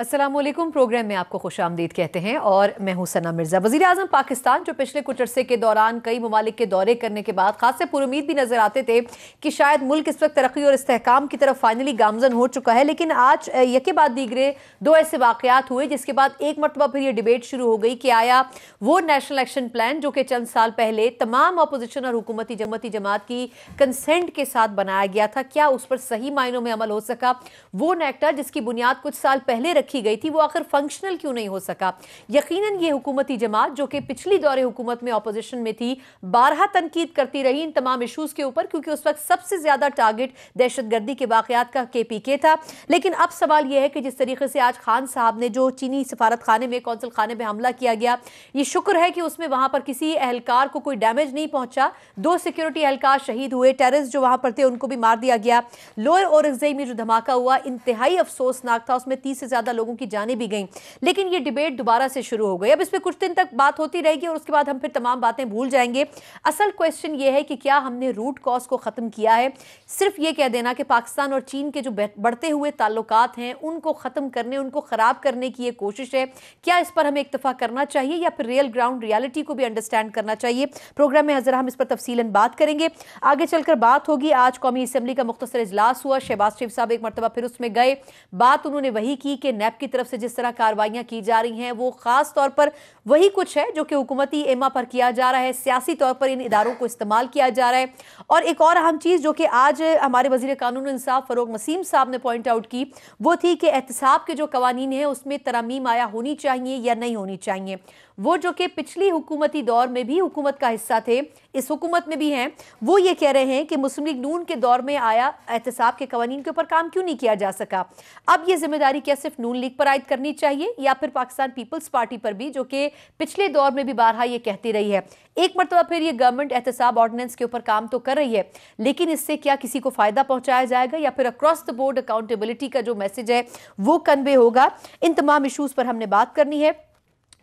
अस्सलामुअलैकुम। प्रोग्राम में आपको खुशामदीद कहते हैं और मैं हूं सना मिर्जा। वज़ीर आज़म पाकिस्तान जो पिछले कुछ अरसे के दौरान कई ममालिक के दौरे करने के बाद खासे पुरुमीद भी नजर आते थे कि शायद मुल्क इस वक्त तरक्की और इस्तेहकाम की तरफ फाइनली गामजन हो चुका है, लेकिन आज यके बाद दीगरे दो ऐसे वाकयात हुए जिसके बाद एक मरतबा फिर ये डिबेट शुरू हो गई कि आया वो नेशनल एक्शन प्लान जो कि चंद साल पहले तमाम अपोजिशन और हुकूमती जमात की कंसेंट के साथ बनाया गया था, क्या उस पर सही मायनों में अमल हो सका? वो नेक्टा जिसकी बुनियाद कुछ साल पहले रखी गई थी वो आखिर फंक्शनल क्यों नहीं हो सका? यकीनन ये हुकूमती जमात जो कि पिछली दौरे हुकूमत में ऑपोजिशन में थी बारहा तनकीद करती रही इन तमाम इशूज के ऊपर, क्योंकि उस वक्त सबसे ज्यादा टारगेट दहशतगर्दी के वाकयात का KPK था। लेकिन अब सवाल यह है कि जिस तरीके से आज खान साहब ने जो चीनी सफारत खाने में कौंसल खाने में हमला किया गया, ये शुक्र है कि उसमें वहां पर किसी एहलकार को कोई डैमेज नहीं पहुंचा, 2 सिक्योरिटी एहलकार शहीद हुए, टेररिस्ट जो वहां पर थे उनको भी मार दिया गया। लोअर औरंगजेब में जो धमाका हुआ इंतहाई अफसोसनाक था, उसमें 30 से ज्यादा लोगों की जानें भी गईं। लेकिन ये डिबेट दोबारा से शुरू हो गई। अब इस पर कुछ दिन तक बात होती रहेगी और उसके बाद हम फिर तमाम बातें भूल जाएंगे। असल क्वेश्चन ये है कि क्या हमने रूट कॉज को खत्म किया है? सिर्फ ये कह देना कि पाकिस्तान और चीन के जो बढ़ते हुए ताल्लुकात हैं उनको खत्म करने, उनको खराब करने की ये कोशिश है, क्या इस पर हमें इत्तफा करना चाहिए या फिर रियल ग्राउंड रियलिटी को भी अंडरस्टैंड करना चाहिए? प्रोग्राम में हजरा हम इस पर तफसीलन बात करेंगे। आगे चलकर बात होगी, आज कौमी असम्बली का मुख्तसर इजलास हुआ, शहबाज शरीफ साहब एक मरतबा फिर उसमें गए। बात उन्होंने वही की कि नैब की तरफ से जिस तरह कार्रवाइयां की जा रही हैं वो खास तौर पर वही कुछ है जो कि हुकूमती एमा पर किया जा रहा है, सियासी तौर पर इन इदारों को इस्तेमाल किया जा रहा है। और एक और अहम चीज जो कि आज हमारे वजीर कानून इंसाफ फरोग मसीम साहब ने पॉइंट आउट की वो थी कि एहतसाब के जो कवानीन है उसमें तरमीम आया होनी चाहिए या नहीं होनी चाहिए। वो जो कि पिछली हुकूमती दौर में भी हुकूमत का हिस्सा थे, इस हुकूमत में भी हैं, वो ये कह रहे हैं कि मुस्लिम लीग नून के दौर में आया एहतसाब के कवानीन के ऊपर काम क्यों नहीं किया जा सका? अब ये जिम्मेदारी क्या सिर्फ नून लीग पर आयद करनी चाहिए या फिर पाकिस्तान पीपल्स पार्टी पर भी, जो कि पिछले दौर में भी बारहा ये कहती रही है? एक मरतबा फिर ये गवर्नमेंट एहतसाब ऑर्डिनेंस के ऊपर काम तो कर रही है, लेकिन इससे क्या किसी को फायदा पहुंचाया जाएगा या फिर अक्रॉस द बोर्ड अकाउंटेबिलिटी का जो मैसेज है वो कन्वे होगा? इन तमाम इशूज पर हमने बात करनी है।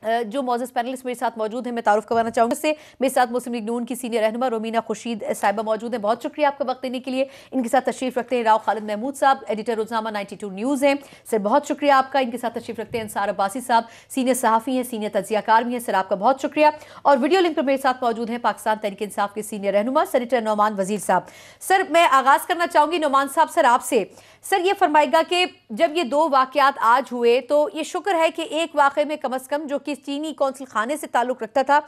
जो मौजूद पैनलिस्ट मेरे साथ मौजूद हैं, मैं तारुफ करवाना चाहूंगी से मेरे साथ मुस्लिम लीग नून की सीनियर रहनुमा रोमीना खुर्शीद साहिबा मौजूद हैं। बहुत शुक्रिया आपका वक्त देने के लिए। इनके साथ तशरीफ रखते हैं राव खालिद महमूद साहब, एडिटर रोजनामा 92 न्यूज़ हैं। सर बहुत शुक्रिया आपका। इनके साथ तशरीफ रखते हैं अंसार अब्बासी साहब, सीनियर सहाफ़ी हैं, सीनियर तज्जियाकार भी हैं। सर आपका बहुत शुक्रिया। और वीडियो लिंक पर मेरे साथ मौजूद हैं पाकिस्तान तहरीक इंसाफ के सीनियर रहनुमा सेनेटर नौमान वजीर साहब। सर मैं आगाज करना चाहूंगी नौमान साहब सर आपसे। सर ये फरमाएगा कि जब ये 2 वाकयात आज हुए तो ये शुक्र है कि एक वाकये में कम अज कम जो कि चीनी कौंसल खाने से ताल्लुक रखता था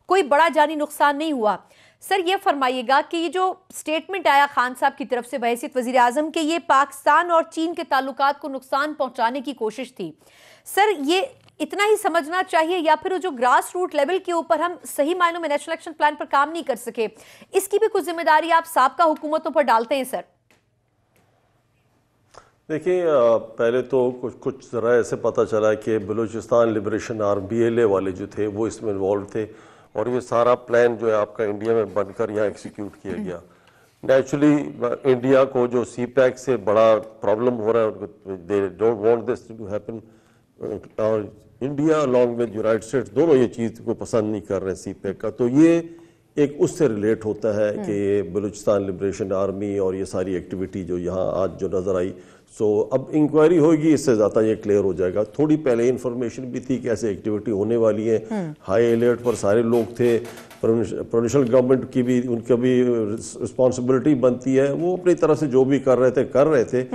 कोई बड़ा जानी नुकसान नहीं हुआ। सर ये फरमाइएगा कि ये जो स्टेटमेंट आया खान साहब की तरफ से बहैसियत वजीर आजम के ये पाकिस्तान और चीन के ताल्लुकात को नुकसान पहुंचाने की कोशिश थी, सर ये इतना ही समझना चाहिए या फिर जो ग्रास रूट लेवल के ऊपर हम सही मायनों में नेशनल एक्शन प्लान पर काम नहीं कर सके, इसकी भी कुछ जिम्मेदारी आप साबका हुकूमतों पर डालते हैं? सर देखिए, पहले तो कुछ ज़रा ऐसे पता चला कि बलूचिस्तान लिबरेशन आर्मी BLA वाले जो थे वो इसमें इन्वॉल्व थे और ये सारा प्लान जो है आपका इंडिया में बनकर यहाँ एग्जीक्यूट किया गया। नेचुरली इंडिया को जो CPEC से बड़ा प्रॉब्लम हो रहा है, they don't want this to happen, और India along with United States दोनों ये चीज़ को पसंद नहीं कर रहे CPEC का। तो ये एक उससे रिलेट होता है कि ये बलूचिस्तान लिबरेशन आर्मी और ये सारी एक्टिविटी जो यहाँ आज जो नज़र आई। सो अब इंक्वायरी होगी, इससे ज़्यादा ये क्लियर हो जाएगा। थोड़ी पहले इन्फॉर्मेशन भी थी कि ऐसे एक्टिविटी होने वाली है, हाई अलर्ट पर सारे लोग थे। प्रोविंशियल गवर्नमेंट की भी उनका भी रिस्पॉन्सिबिलिटी बनती है, वो अपनी तरफ से जो भी कर रहे थे।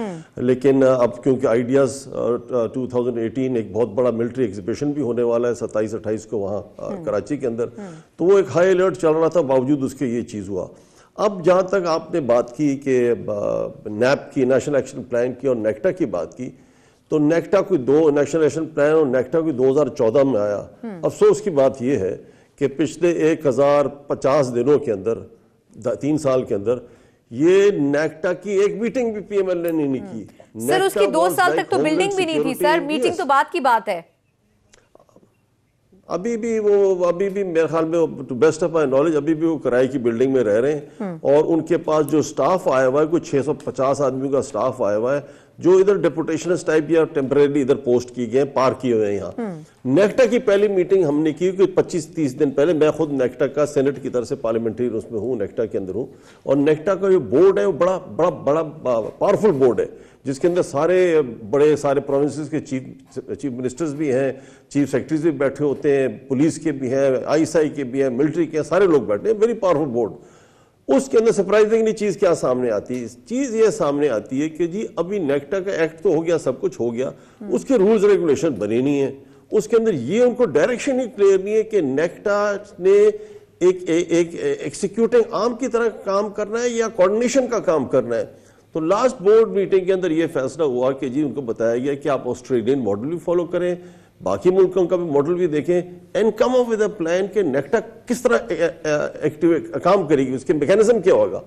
लेकिन अब क्योंकि आइडियाज़ 2018 एक बहुत बड़ा मिलिट्री एग्जीबिशन भी होने वाला है 27-28 को वहाँ कराची के अंदर, तो वो एक हाई अलर्ट चल रहा था, बावजूद उसके ये चीज़ हुआ। अब जहाँ तक आपने बात की कि नैप की, नेशनल एक्शन प्लान की और नेक्टा की बात की, तो नेक्टा कोई नेशनल एक्शन प्लान और नेक्टा कोई 2014 में आया। अफसोस की बात यह है कि पिछले 1050 दिनों के अंदर, 3 साल के अंदर, ये नेक्टा की एक मीटिंग भी PMLA ने नहीं की। सर उसकी 2 साल तक तो बिल्डिंग भी नहीं थी सर, मीटिंग तो बात की बात है। अभी भी मेरे ख्याल में to best of my knowledge अभी भी वो किराए की बिल्डिंग में रह रहे हैं और उनके पास जो स्टाफ आया हुआ है कोई 650 आदमियों का स्टाफ आया हुआ है। जो इधर डेपुटेशनस टाइप या टेम्परेरी इधर पोस्ट किए गए, पार किए हुए हैं यहाँ। नेक्टा की पहली मीटिंग हमने की 25-30 दिन पहले। मैं खुद नेक्टा का सेनेट की तरफ से पार्लियामेंट्री उसमें हूँ, नेक्टा के अंदर हूँ, और नेक्टा का जो बोर्ड है वो बड़ा बड़ा बड़ा पावरफुल बोर्ड है, जिसके अंदर सारे प्रोविंसेस के चीफ मिनिस्टर्स भी हैं, चीफ सेक्रेटरीज भी बैठे होते हैं, पुलिस के भी हैं, ISI के भी हैं, मिलिट्री के हैं, सारे लोग बैठे हैं, वेरी पावरफुल बोर्ड। उसके अंदर सरप्राइजिंगली चीज क्या सामने आती है? चीज ये सामने आती है कि जी अभी नेक्टा का एक्ट तो हो गया, सब कुछ हो गया, उसके रूल्स रेगुलेशन बने नहीं है, उसके अंदर ये उनको डायरेक्शन ही क्लियर नहीं है कि नेक्टा ने एक एग्जीक्यूटिव आर्म की तरह काम करना है या कोऑर्डिनेशन का काम करना है। तो लास्ट बोर्ड मीटिंग के अंदर ये फैसला हुआ कि जी उनको बताया गया कि आप ऑस्ट्रेलियन मॉडल भी फॉलो करें, बाकी मुल्कों का भी मॉडल भी देखें, and come up with a plan कि नेक्टा किस तरह एक्टिव काम करेगी, उसके मैकेनिज्म क्या होगा।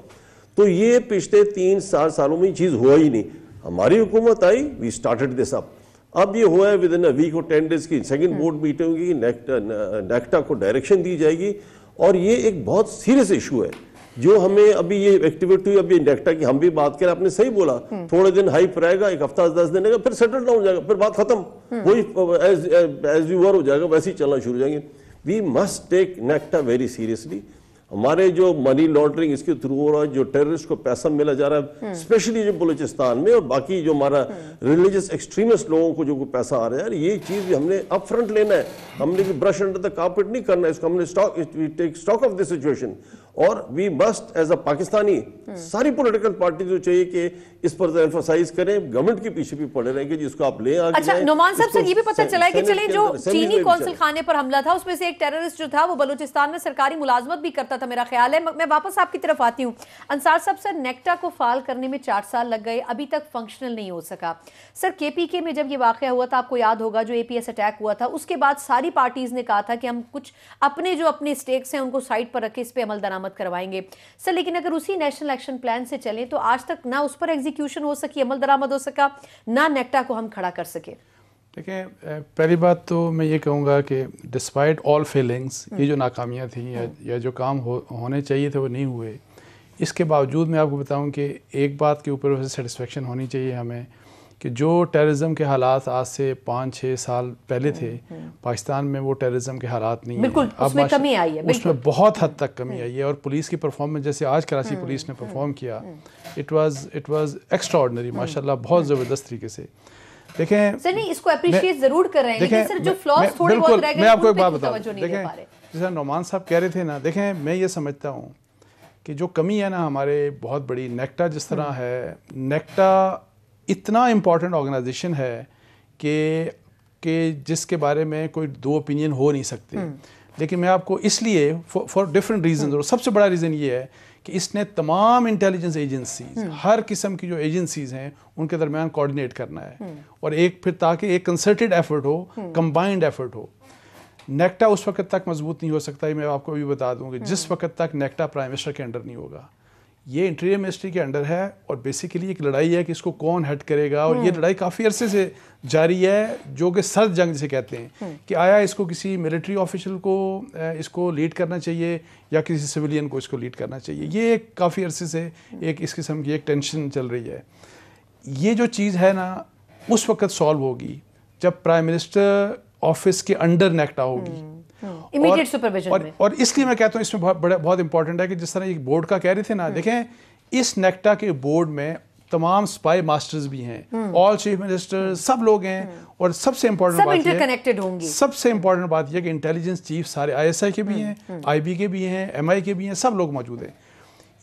तो ये पिछले 3-4 सालों में चीज हुआ ही नहीं। हमारी हुकूमत आई, वी स्टार्टेड दिस अप। अब ये हुआ है विद इन अ वीक और 10 डेज की सेकंड बोर्ड मीटिंग होगी, नेक्टा को डायरेक्शन दी जाएगी, और ये एक बहुत सीरियस इशू है जो हमें अभी ये एक्टिवेट हुई। अभी नेक्टा की हम भी बात करें, आपने सही बोला, थोड़े दिन हाइप रहेगा, एक हफ्ता 10 दिन रहेगा, फिर सेटल डाउन हो जाएगा, फिर बात खत्म, वही एज यू वर हो जाएगा, वैसे ही चलना शुरू हो जाएंगे। We must take NACTA very seriously. हमारे जो मनी लॉन्ड्रिंग इसके थ्रू हो रहा है, जो टेररिस्ट को पैसा मिला जा रहा है, स्पेशली जो बलूचिस्तान में, और बाकी जो हमारा रिलीजियस एक्सट्रीमिस्ट लोगों को जो पैसा आ रहा है, ये चीज हमने अप फ्रंट लेना है। हमने ब्रश अंडर द कारपेट नहीं करना है इसको, हमने take stock of this situation. और we must as a Pakistani, सारी पॉलिटिकल पार्टी जो चाहिए कि इस पर एम्फसाइज करें, गवर्नमेंट के पीछे भी पड़े रहेंगे जिसको आप ले आगे। अच्छा नोमान साहब, सर ये भी पता चला है कि चले जो चीनी कौंसल खाने पर हमला था, उसमें से एक टेररिस्ट जो था वो बलूचिस्तान में सरकारी मुलाजमत भी करता था, मेरा ख्याल है। मैं वापस आपकी तरफ आती हूँ। अंसार साहब, सर नेक्टा को फाल करने में 4 साल लग गए, अभी तक फंक्शनल नहीं हो सका। सर KPK में जब ये वाकया हुआ था, आपको याद होगा, जो APS अटैक हुआ था, उसके बाद सारी पार्टीज ने कहा था कि हम कुछ अपने स्टेक्स हैं उनको साइड पर रखे, इस पे अमल दरामद करवाएंगे। सर लेकिन अगर उसी नेशनल एक्शन प्लान से चलें तो आज तक ना उस पर एग्जीक्यूशन हो सकी, अमल दरामद हो सका, ना नेक्टा को हम खड़ा कर सके। देखिए, पहली बात तो मैं ये कहूँगा कि डिस्पाइट ऑल फेलिंग्स, ये जो नाकामियाँ थी या जो काम होने चाहिए थे वो नहीं हुए, इसके बावजूद मैं आपको बताऊँ कि एक बात के ऊपर वैसे सेटिस्फेक्शन होनी चाहिए हमें कि जो टेररिज्म के हालात आज से 5-6 साल पहले थे पाकिस्तान में, वो टेररिज्म के हालात नहीं बिल्कुल, अब उसमें कमी आई है, उसमें बहुत हद तक कमी आई है। और पुलिस की परफॉर्मेंस, जैसे आज कराची पुलिस ने परफॉर्म किया, इट वाज एक्स्ट्राऑर्डिनरी, माशाल्लाह, बहुत ज़बरदस्त तरीके से। देखें सर, नहीं इसको अप्रिशिएट जरूर कर रहे हैं, लेकिन सर जो फ्लॉज थोड़े बहुत रह गए, मैं आपको एक बात बताऊं, देखें जैसा नोमान साहब कह रहे थे ना, देखें मैं ये समझता हूँ कि जो कमी है ना हमारे बहुत बड़ी, नेक्टा जिस तरह है, नेक्टा इतना इम्पॉर्टेंट ऑर्गेनाइजेशन है कि जिसके बारे में कोई दो ओपिनियन हो नहीं सकते। लेकिन मैं आपको इसलिए फॉर डिफरेंट रीजन, और सबसे बड़ा रीज़न ये है कि इसने तमाम इंटेलिजेंस एजेंसीज, हर किस्म की जो एजेंसीज हैं, उनके दरमियान कोऑर्डिनेट करना है, और फिर ताकि एक कंसर्टेड एफर्ट हो, कंबाइंड एफर्ट हो। नेक्टा उस वक्त तक मजबूत नहीं हो सकता है, मैं आपको भी बता दूं कि जिस वक्त तक नेक्टा प्राइम मिनिस्टर के अंडर नहीं होगा। ये इंटीरियर मिनिस्ट्री के अंडर है, और बेसिकली एक लड़ाई है कि इसको कौन हेड करेगा, और ये लड़ाई काफ़ी अरसे से जारी है, जो कि सर्द जंग जिसे कहते हैं, कि आया इसको किसी मिलिट्री ऑफिशियल को इसको लीड करना चाहिए या किसी सिविलियन को इसको लीड करना चाहिए। ये एक काफ़ी अरसे से एक इस किस्म की एक टेंशन चल रही है। ये जो चीज़ है ना, उस वक्त सॉल्व होगी जब प्राइम मिनिस्टर ऑफिस के अंडर नेक्टा होगी, इमीडिएट सुपरविजन में। और इसलिए मैं कहता हूँ इसमें बहुत इंपॉर्टेंट है कि जिस तरह एक बोर्ड का कह रहे थे ना, देखें इस नेक्टा के बोर्ड में तमाम स्पाई मास्टर्स भी हैं, ऑल चीफ मिनिस्टर, सब लोग हैं, और सबसे इंपॉर्टेंट बात इंटरकनेक्टेड होंगी। सबसे इंपॉर्टेंट बात यह कि इंटेलिजेंस चीफ सारे ISI के भी हैं, IB के भी हैं, MI के भी हैं, सब लोग मौजूद हैं।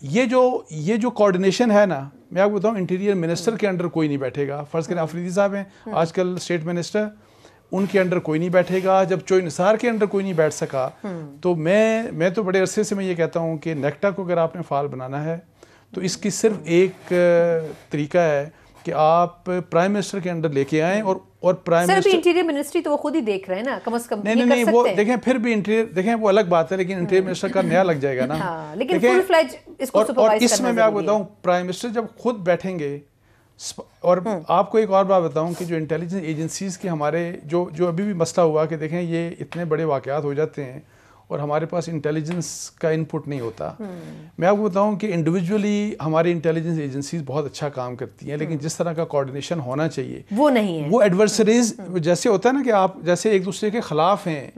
ये जो कोऑर्डिनेशन है ना, मैं आपको बताऊँ, इंटीरियर मिनिस्टर के अंडर कोई नहीं बैठेगा। फर्ज करें अफरीदी साहब हैं आजकल स्टेट मिनिस्टर, उनके अंडर कोई नहीं बैठेगा। जब चोई निसार के अंडर कोई नहीं बैठ सका, तो मैं तो बड़े अरसे से मैं ये कहता हूँ कि नेक्टा को अगर आपने फाल बनाना है तो इसकी सिर्फ एक तरीका है कि आप प्राइम मिनिस्टर के अंडर लेके आएँ, और प्राइम मिनिस्टर इंटीरियर मिनिस्ट्री तो वो खुद ही देख रहे हैं ना, कम से कम नहीं वो देखें, फिर भी इंटीरियर देखें वो अलग बात है, लेकिन इंटीरियर मिनिस्टर का नया लग जाएगा ना। लेकिन फुल फ्लेज इसको सुपरवाइज करना। इसमें मैं आपको बताऊँ, प्राइम मिनिस्टर जब खुद बैठेंगे, और आपको एक और बात बताऊं कि जो इंटेलिजेंस एजेंसीज के हमारे जो अभी भी मसला हुआ कि देखें ये इतने बड़े वाकयात हो जाते हैं और हमारे पास इंटेलिजेंस का इनपुट नहीं होता। मैं आपको बताऊं कि इंडिविजुअली हमारी इंटेलिजेंस एजेंसीज बहुत अच्छा काम करती हैं, लेकिन जिस तरह का कोऑर्डिनेशन होना चाहिए वो नहीं है। वो एडवर्सरीज जैसे होता है ना कि आप जैसे एक दूसरे के खिलाफ हैं,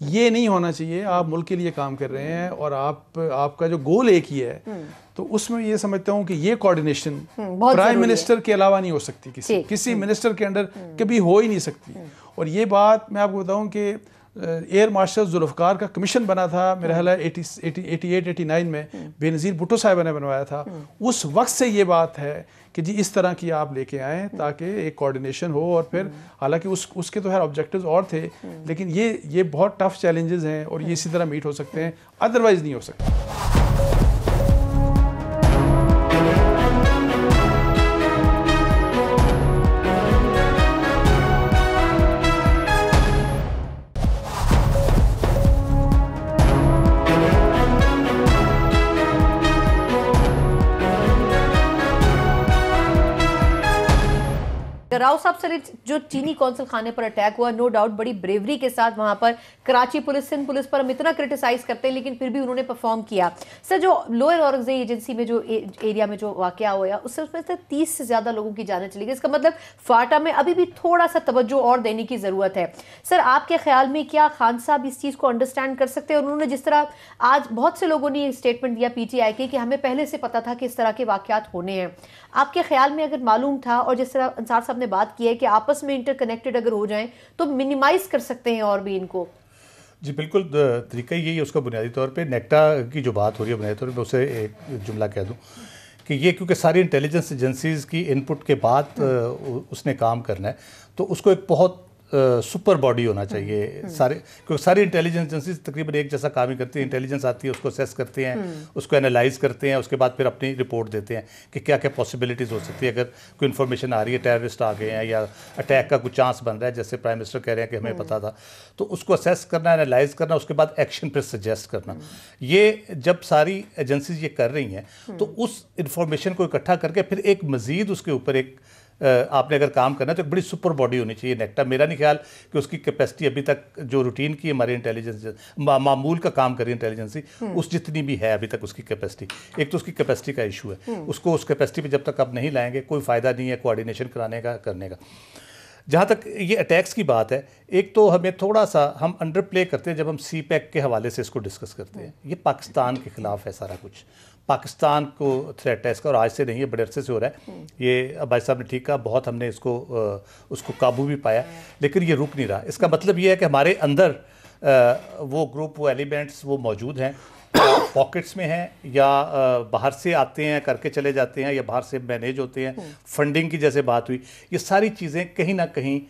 ये नहीं होना चाहिए। आप मुल्क के लिए काम कर रहे हैं और आपका जो गोल एक ही है, तो उसमें ये समझता हूँ कि ये कोऑर्डिनेशन प्राइम मिनिस्टर के अलावा नहीं हो सकती, किसी मिनिस्टर के अंडर कभी हो ही नहीं सकती। और ये बात मैं आपको बताऊँ कि एयर मार्शल जुल्फ़िकार का कमीशन बना था मेरा ख्याल है 88-89 में बेनज़ीर भुट्टो साहब ने बनवाया था। उस वक्त से ये बात है कि जी इस तरह की आप लेके आएँ ताकि एक कोऑर्डिनेशन हो। और फिर हालांकि उसके तो खैर ऑब्जेक्टिव्स और थे, लेकिन ये बहुत टफ चैलेंजेस हैं और ये इसी तरह मीट हो सकते हैं, अदरवाइज नहीं हो सकते। राव साहब सर, जो चीनी कौंसल खाने पर अटैक हुआ, नो डाउट बड़ी ब्रेवरी के साथ वहां पर कराची पुलिस, सिंध पुलिस पर हम इतना क्रिटिसाइज करते हैं, लेकिन फिर भी उन्होंने परफॉर्म किया। सर, जो लोअर औरंगजेब एजेंसी में जो एरिया में जो वाकया हुआ उसमें से 30 से ज्यादा लोगों की जानें चली गई। इसका मतलब फाटा में अभी भी थोड़ा सा तवज्जो और देने की जरूरत है। सर, आपके ख्याल में क्या खान साहब इस चीज को अंडरस्टैंड कर सकते हैं? और उन्होंने जिस तरह आज बहुत से लोगों ने स्टेटमेंट दिया पीटीआई के कि हमें पहले से पता था कि इस तरह के वाकयात होने हैं, आपके ख्याल में अगर मालूम था और जिस तरह अंसार साहब ने बात की है कि आपस में इंटरकनेक्टेड अगर हो जाएं तो मिनिमाइज कर सकते हैं और भी इनको? जी बिल्कुल, तरीका यही है उसका। बुनियादी तौर पे नेक्टा की जो बात हो रही है, बुनियादी तौर पे उसे एक जुमला कह दूं कि ये क्योंकि सारी इंटेलिजेंस एजेंसीज की इनपुट के बाद उसने काम करना है, तो उसको एक बहुत सुपर बॉडी होना चाहिए। क्योंकि सारी इंटेलिजेंस एजेंसीज तकरीबन एक जैसा काम ही करती है। इंटेलिजेंस आती है, उसको असेस करते हैं, उसको एनालाइज करते हैं, उसके बाद फिर अपनी रिपोर्ट देते हैं कि क्या क्या पॉसिबिलिटीज़ हो सकती है। अगर कोई इन्फॉर्मेशन आ रही है, टेररिस्ट आ गए हैं या अटैक का कुछ चांस बन रहा है, जैसे प्राइम मिनिस्टर कह रहे हैं कि हमें पता था, तो उसको असेस करना, एनालाइज करना, उसके बाद एक्शन फिर सजेस्ट करना। ये जब सारी एजेंसीज ये कर रही हैं, तो उस इंफॉर्मेशन को इकट्ठा करके फिर एक मज़ीद उसके ऊपर एक आपने अगर काम करना है तो एक बड़ी सुपर बॉडी होनी चाहिए नेक्टा। मेरा नहीं ख्याल कि उसकी कैपेसिटी अभी तक जो रूटीन की हमारी इंटेलिजेंस मामूल का काम कर रही है इंटेलिजेंसी, उस जितनी भी है अभी तक उसकी कैपेसिटी। एक तो उसकी कैपेसिटी का इशू है, उसको उस कैपेसिटी पे जब तक आप नहीं लाएंगे कोई फ़ायदा नहीं है कोऑर्डिनेशन कराने का, करने का। जहाँ तक ये अटैक्स की बात है, एक तो हमें थोड़ा सा हम अंडर प्ले करते हैं जब हम CPEC के हवाले से इसको डिस्कस करते हैं। ये पाकिस्तान के ख़िलाफ़ है सारा कुछ, पाकिस्तान को थ्रेट है इसका, और आज से नहीं है, बड़े अरसे से हो रहा है। ये भाई साहब ने ठीक कहा, बहुत हमने उसको काबू भी पाया, लेकिन ये रुक नहीं रहा। इसका मतलब ये है कि हमारे अंदर वो ग्रुप, वो एलिमेंट्स वो मौजूद हैं, पॉकेट्स में हैं या बाहर से आते हैं करके चले जाते हैं या बाहर से मैनेज होते हैं। फंडिंग की जैसे बात हुई, ये सारी चीज़ें कहीं ना कहीं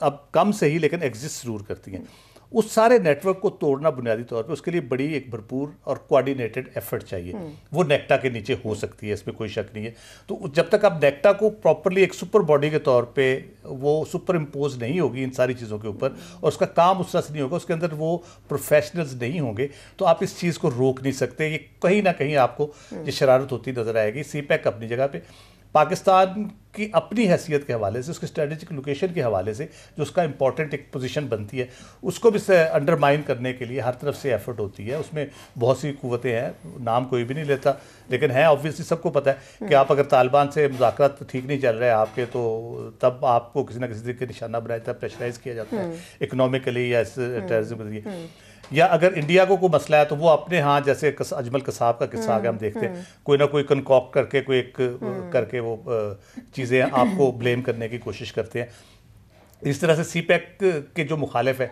अब कम से ही लेकिन एग्जिस्ट ज़रूर करती हैं। उस सारे नेटवर्क को तोड़ना बुनियादी तौर पे उसके लिए बड़ी एक भरपूर और कोऑर्डिनेटेड एफर्ट चाहिए। वो नेक्टा के नीचे हो सकती है, इसमें कोई शक नहीं है। तो जब तक आप नेक्टा को प्रॉपरली एक सुपर बॉडी के तौर पे वो सुपर इम्पोज नहीं होगी इन सारी चीज़ों के ऊपर, और उसका काम उस तरह से नहीं होगा, उसके अंदर वो प्रोफेशनल्स नहीं होंगे, तो आप इस चीज़ को रोक नहीं सकते। ये कहीं ना कहीं आपको ये शरारत होती नज़र आएगी। CPEC अपनी जगह पे, पाकिस्तान की अपनी हैसियत के हवाले से, उसके स्ट्रेटेजिक लोकेशन के हवाले से जो उसका इंपॉर्टेंट एक पोजीशन बनती है, उसको भी अंडरमाइन करने के लिए हर तरफ से एफर्ट होती है। उसमें बहुत सी कुव्वतें हैं, नाम कोई भी नहीं लेता, लेकिन है ऑब्वियसली सबको पता है कि आप अगर तालिबान से मुज़ाकरात ठीक नहीं चल रहे हैं आपके, तो तब आपको किसी ना किसी तरीके निशाना बनाया जाता है, प्रेशराइज किया जाता है इकोनॉमिकली या टेररिज्म के जरिए। या अगर इंडिया को कोई मसला है तो वो अपने यहाँ, जैसे अजमल कसाब का किस्सा आ गया, हम देखते हैं कोई ना कोई कनकॉक करके कोई एक करके वो चीज़ें आपको ब्लेम करने की कोशिश करते हैं। इस तरह से CPEC के जो मुखालिफ है,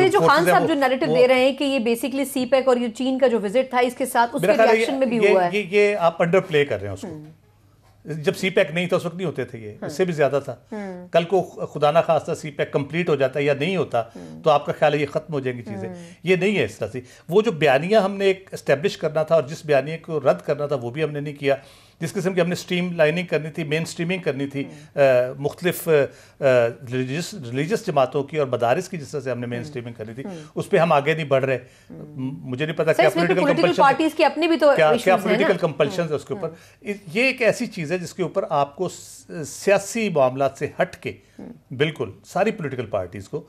जो खान साहब जो नैरेटिव दे रहे हैं कि ये बेसिकली CPEC और ये चीन का जो विजिट था इसके साथ उसके रिएक्शन में भी हुआ है, ये आप अंडर प्ले कर रहे हैं उसको। जब CPEC नहीं था उस वक्त नहीं होते थे ये, इससे भी ज्यादा था। कल को खुदा ना खास्ता CPEC कंप्लीट हो जाता या नहीं होता तो आपका ख्याल है ये खत्म हो जाएंगी चीजें। ये नहीं है इस तरह से। वो जो बयानिया हमने एक एस्टेब्लिश करना था और जिस बयानिया को रद्द करना था वो भी हमने नहीं किया। जिस किस्म की हमने स्ट्रीम लाइनिंग करनी थी, मेन स्ट्रीमिंग करनी थी मुख्तलिफ रिलीजियस जमातों की और मदारिस की, जिस तरह से हमने मेन स्ट्रीमिंग करनी थी, उस पर हम आगे नहीं बढ़ रहे। मुझे नहीं पता क्या पॉलिटिकल पार्टीज की अपनी भी तो क्या पॉलिटिकल कंपल्शन है उसके ऊपर। ये एक ऐसी चीज़ है जिसके ऊपर आपको सियासी मामला से हट के बिल्कुल सारी पॉलिटिकल पार्टीज को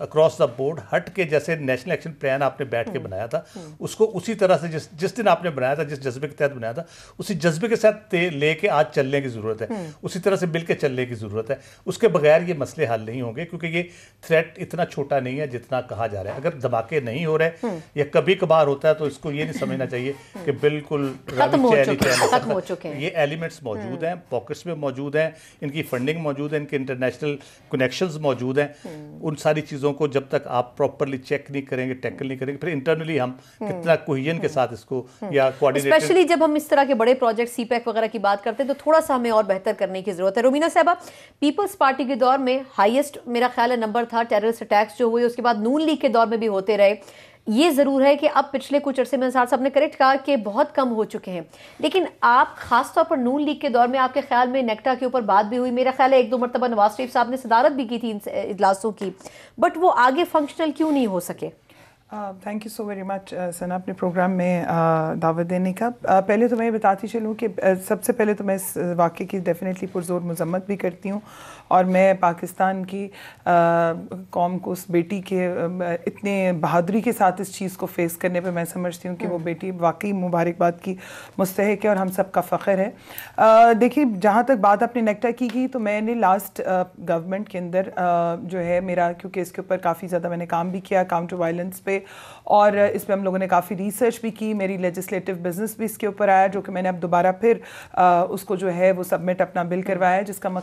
अक्रॉस द बोर्ड हट के, जैसे नेशनल एक्शन प्लान आपने बैठ के बनाया था, उसको उसी तरह से जिस दिन आपने बनाया था, जिस जज्बे के तहत बनाया था, उसी जज्बे के साथ लेके आज चलने की ज़रूरत है, उसी तरह से मिल के चलने की ज़रूरत है। उसके बगैर ये मसले हल नहीं होंगे, क्योंकि ये थ्रेट इतना छोटा नहीं है जितना कहा जा रहा है। अगर धमाके नहीं हो रहे या कभी कभार होता है तो इसको ये नहीं समझना चाहिए कि बिल्कुल खत्म हो चुके हैं। ये एलिमेंट्स मौजूद हैं, पॉकेट्स में मौजूद हैं, इनकी फंडिंग मौजूद है, इनके इंटरनेशनल कनेक्शंस मौजूद हैं। उन सारी चीज़ों को जब तक आप प्रॉपरली चेक नहीं करेंगे, टैकल नहीं करेंगे, फिर इंटरनली हम कितना कोहेजन के साथ इसको या कोऑर्डिनेट, स्पेशली जब हम इस तरह के बड़े प्रोजेक्ट सीपैक वगैरह की बात करते हैं तो थोड़ा सा हमें और बेहतर करने की जरूरत है। रोमीना साहबा, पीपल्स पार्टी के दौर में हाईएस्ट मेरा ख्याल है नंबर था टेररिस्ट अटैक्स जो हुए, उसके बाद नून लीग के दौर में भी होते रहे। ये ज़रूर है कि अब पिछले कुछ अरसे में साहब ने करेक्ट कहा कि बहुत कम हो चुके हैं, लेकिन आप खासतौर पर नून लीग के दौर में आपके ख्याल में नेक्टा के ऊपर बात भी हुई, मेरा ख्याल है 1-2 मरतबा नवाज शरीफ साहब ने सदारत भी की थी इन इजलासों की, बट वो आगे फंक्शनल क्यों नहीं हो सके? Thank you so very much Sana अपने प्रोग्राम में दावत देने का। पहले तो मैं बताती चलूँ कि सबसे पहले तो मैं इस वाक़े की डेफिनेटली पुरज़ोर मज़म्मत भी करती हूँ, और मैं पाकिस्तान की कौम को उस बेटी के इतने बहादुरी के साथ इस चीज़ को फेस करने पे मैं समझती हूँ कि वो बेटी वाकई मुबारकबाद की मुस्तहिक है और हम सब का फ़ख्र है। देखिए, जहाँ तक बात आपने नेक्टा की तो मैंने लास्ट गवर्नमेंट के अंदर जो है मेरा, क्योंकि इसके ऊपर काफ़ी ज़्यादा मैंने काम भी किया काउंटर वायलेंस पे, और इस पर हम लोगों ने काफ़ी रिसर्च भी की, मेरी लेजिस्लेटिव बिजनेस भी इसके ऊपर आया, जो कि मैंने अब दोबारा फिर उसको जो है वो सबमिट अपना बिल करवाया, जिसका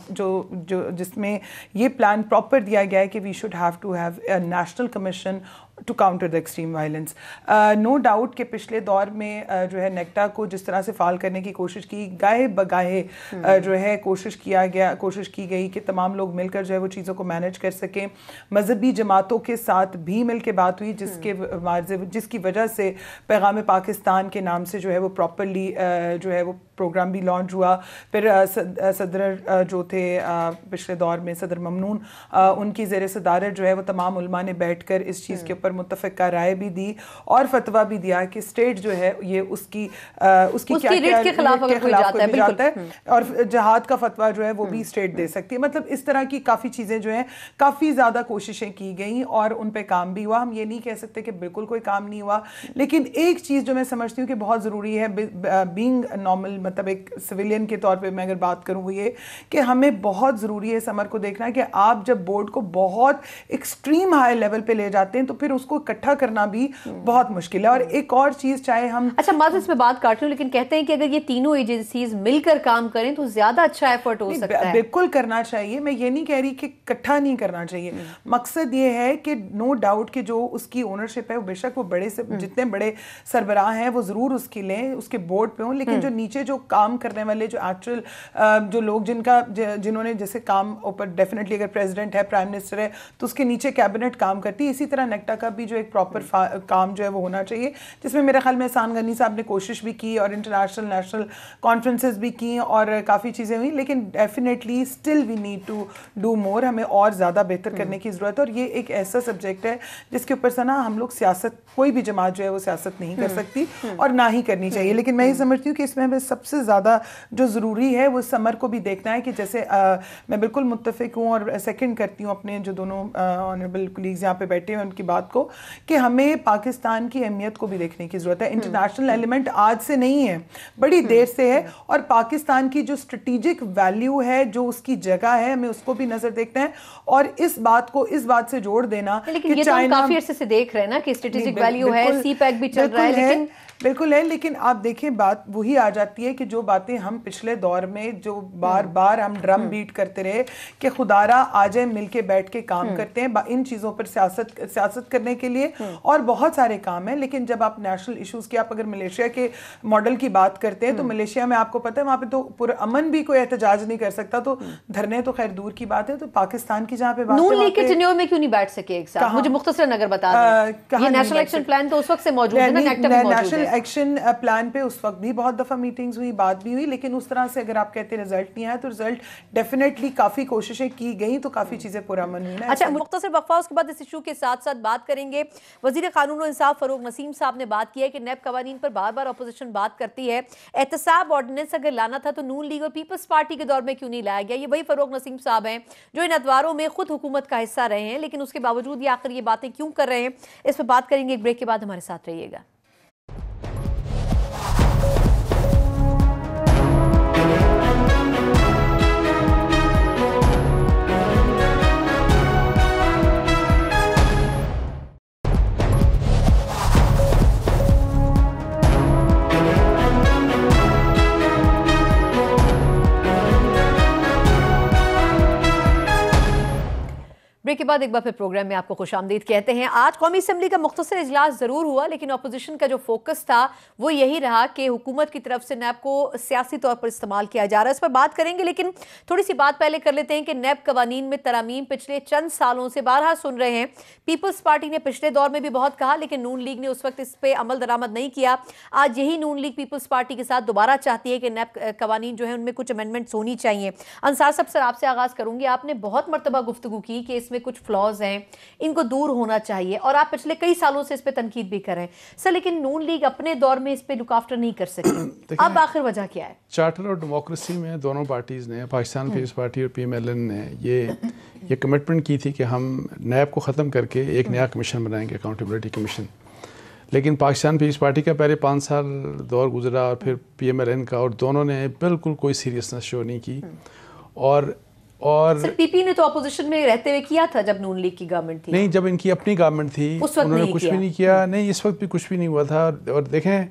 जिसमें ये प्लान प्रॉपर दिया गया है कि we should have to have a national commission to counter the extreme violence. No doubt कि पिछले दौर में जो है नेक्टा को जिस तरह से फाल करने की कोशिश की, गाहे बगाहे जो है कोशिश की गई कि तमाम लोग मिलकर जो है वो चीज़ों को मैनेज कर सकें। मजहबी जमातों के साथ भी मिल के बात हुई, जिसकी वजह से पैगाम पाकिस्तान के नाम से जो है वो प्रॉपरली जो है वो प्रोग्राम भी लॉन्च हुआ। फिर सदर जो थे पिछले दौर में, सदर ममनून, उनकी ज़ेर सदारत जो है वो तमाम उलमा ने बैठ कर इस चीज़ के ऊपर मुत्तफ़िका राय भी दी और फतवा भी दिया कि स्टेट जो है ये उसकी क्या के खिलाफ जाता है, और जहाद का फतवा जो है वो भी स्टेट दे सकती है। मतलब इस तरह की काफ़ी चीज़ें जो हैं, काफ़ी ज़्यादा कोशिशें की गई और उन पे काम भी हुआ। हम ये नहीं कह सकते कि बिल्कुल कोई काम नहीं हुआ, लेकिन एक चीज़ जो मैं समझती हूँ कि बहुत ज़रूरी है, बीइंग नॉर्मल, मतलब एक सिविलियन के तौर पे मैं अगर बात करूँ, वो ये कि हमें बहुत ज़रूरी है समर को देखना कि आप जब बोर्ड को बहुत एक्सट्रीम हाई लेवल पे ले जाते हैं तो फिर उसको इकट्ठा करना भी बहुत मुश्किल है। और एक और चीज़, चाहे हम माज़ इसमें बात काट रही हूँ, लेकिन कहते हैं कि अगर ये तीनों एजेंसीज मिलकर काम करें तो ज़्यादा अच्छा एफर्ट हो सकता है। बिल्कुल करना चाहिए, मैं ये नहीं कह रही कि इकट्ठा नहीं करना चाहिए। मकसद ये है कि नो डाउट कि जो उसकी ओनरशिप है वो बेशक वो बड़े से जितने बड़े सरबराह हैं वो ज़रूर उसकी लें, उसके बोर्ड पे हों, लेकिन जो नीचे जो काम करने वाले, जो एक्चुअल जो लोग जिन्होंने जैसे काम ऊपर, डेफिनेटली अगर प्रेसिडेंट है, प्राइम मिनिस्टर है, तो उसके नीचे कैबिनेट काम करती है। इसी तरह नेक्टा का भी जो एक प्रॉपर काम जो है वो होना चाहिए, जिसमें मेरे ख्याल में एहसान गनी साहब ने कोशिश भी की और इंटरनेशनल नेशनल कॉन्फ्रेंसेस भी की और काफ़ी चीज़ें हुई, लेकिन definitely still we need to do more. हमें और ज़्यादा बेहतर करने की ज़रूरत है, और ये एक ऐसा सब्जेक्ट है जिसके ऊपर से ना हम लोग सियासत, कोई भी जमात जो है वो सियासत नहीं कर सकती और ना ही करनी चाहिए। लेकिन मैं ये समझती हूँ कि इसमें हमें सबसे ज़्यादा जो ज़रूरी है वो समर को भी देखना है कि जैसे मैं बिल्कुल मुत्तफिक हूँ और सेकंड करती हूँ अपने जो दोनों ऑनरेबल कलीग्स यहाँ पे बैठे हैं उनकी बात को, कि हमें पाकिस्तान की अहमियत को भी देखने की ज़रूरत है। इंटरनेशनल एलिमेंट आज से नहीं है, बड़ी देर से है, और पाकिस्तान की जो स्ट्रेटेजिक वैल्यू है, जो उसकी जगह है, हमें उसको भी नज़र देखना है और इस बात से जोड़ देना। लेकिन ये तो हम काफ़ी अरसे से देख रहे हैं ना कि स्ट्रेटेजिक वैल्यू है, सीपैक भी चल रहा है, लेकिन बिल्कुल है, लेकिन आप देखें बात वही आ जाती है कि जो बातें हम पिछले दौर में जो बार बार हम ड्रम बीट करते रहे कि खुदारा आ जाए मिलके बैठ के काम करते हैं इन चीज़ों पर सियासत करने के लिए, और बहुत सारे काम हैं। लेकिन जब आप नेशनल इश्यूज़ की, आप अगर मलेशिया के मॉडल की बात करते हैं तो मलेशिया में आपको पता है वहाँ पे तो पूरा अमन भी कोई एहतजाज नहीं कर सकता, तो धरने तो खैर दूर की बात है। तो पाकिस्तान की जहाँ पे बात नून लीग के टेन्योर में क्यों नहीं बैठ सके एक साथ? मुझे मुख्तसरन अगर बता दें, ये नेशनल एक्शन प्लान तो उस वक्त से मौजूद है ना, नेक्टा भी मौजूद है। एक्शन प्लान पे उस वक्त भी बहुत दफ़ा मीटिंग्स हुई, बात भी हुई, लेकिन उस तरह से अगर आप कहते हैं रिजल्ट नहीं आया तो रिजल्ट डेफिनेटली काफ़ी कोशिशें की गई तो काफ़ी चीज़ें पुरअमन हुई ना। अच्छा, मुख्तसर वक्फा, उसके बाद इस इशू के साथ साथ बात करेंगे। वज़ीर कानून और इंसाफ फ़रूक नसीम साहब ने बात की है कि नैब कवानीन पर बार बार अपोजिशन बात करती है, एहतसाब ऑर्डिनेंस अगर लाना था तो नून लीग और पीपल्स पार्टी के दौर में क्यों नहीं लाया गया। ये वही फ़रूक नसीम साहब हैं जो इन अदवारों में खुद हुकूमत का हिस्सा रहे हैं, लेकिन उसके बावजूद ये आखिर ये बातें क्यों कर रहे हैं, इस पर बात करेंगे। एक ब्रेक के बाद हमारे साथ रहिएगा। ब्रेक के बाद एक बार फिर प्रोग्राम में आपको खुशामदीद कहते हैं। आज कौमी असम्बली का मुख्तसर इजलास जरूर हुआ, लेकिन अपोजिशन का जो फोकस था वो यही रहा कि हुकूमत की तरफ से नैब को सियासी तौर पर इस्तेमाल किया जा रहा है। इस पर बात करेंगे, लेकिन थोड़ी सी बात पहले कर लेते हैं कि नैब कवानीन में तरमीम पिछले चंद सालों से बारहा सुन रहे हैं। पीपल्स पार्टी ने पिछले दौर में भी बहुत कहा, लेकिन नून लीग ने उस वक्त इस पर अमल दरामद नहीं किया। आज यही नून लीग पीपल्स पार्टी के साथ दोबारा चाहती है कि नैब कवानीन जो है उनमें कुछ अमेंडमेंट्स होनी चाहिए। अंसार साहब, सर आपसे आगाज करूंगी। आपने बहुत मरतबा गुफ्तगू की कि इसमें कुछ फ्लॉज हैं, इनको दूर होना चाहिए, और आप पिछले कई सालों से इस पे तनकीद भी कर रहे हैं सर, लेकिन नून लीग अपने दौर में इस पे लुक आफ्टर नहीं कर सकी। अब आखिर वजह क्या है? चार्टर और डेमोक्रेसी में दोनों पार्टीज़ ने, पाकिस्तान पीपल्स पार्टी और PMLN ने ये कमिटमेंट की थी कि हम नैब को ख़त्म करके एक नया कमीशन बनाएंगे, अकाउंटेबिलिटी कमीशन। लेकिन पाकिस्तान पीपल्स पार्टी का पहले 5 साल दौर गुजरा और फिर PMLN का, और दोनों ने बिल्कुल कोई सीरियसनेस शो नहीं की। और सर, पीपी ने तो अपोजिशन में रहते हुए किया था जब नून लीग की गवर्नमेंट थी। नहीं, जब इनकी अपनी गवर्नमेंट थी उन्होंने कुछ भी नहीं किया। नहीं, इस वक्त भी कुछ भी नहीं हुआ था। और देखें,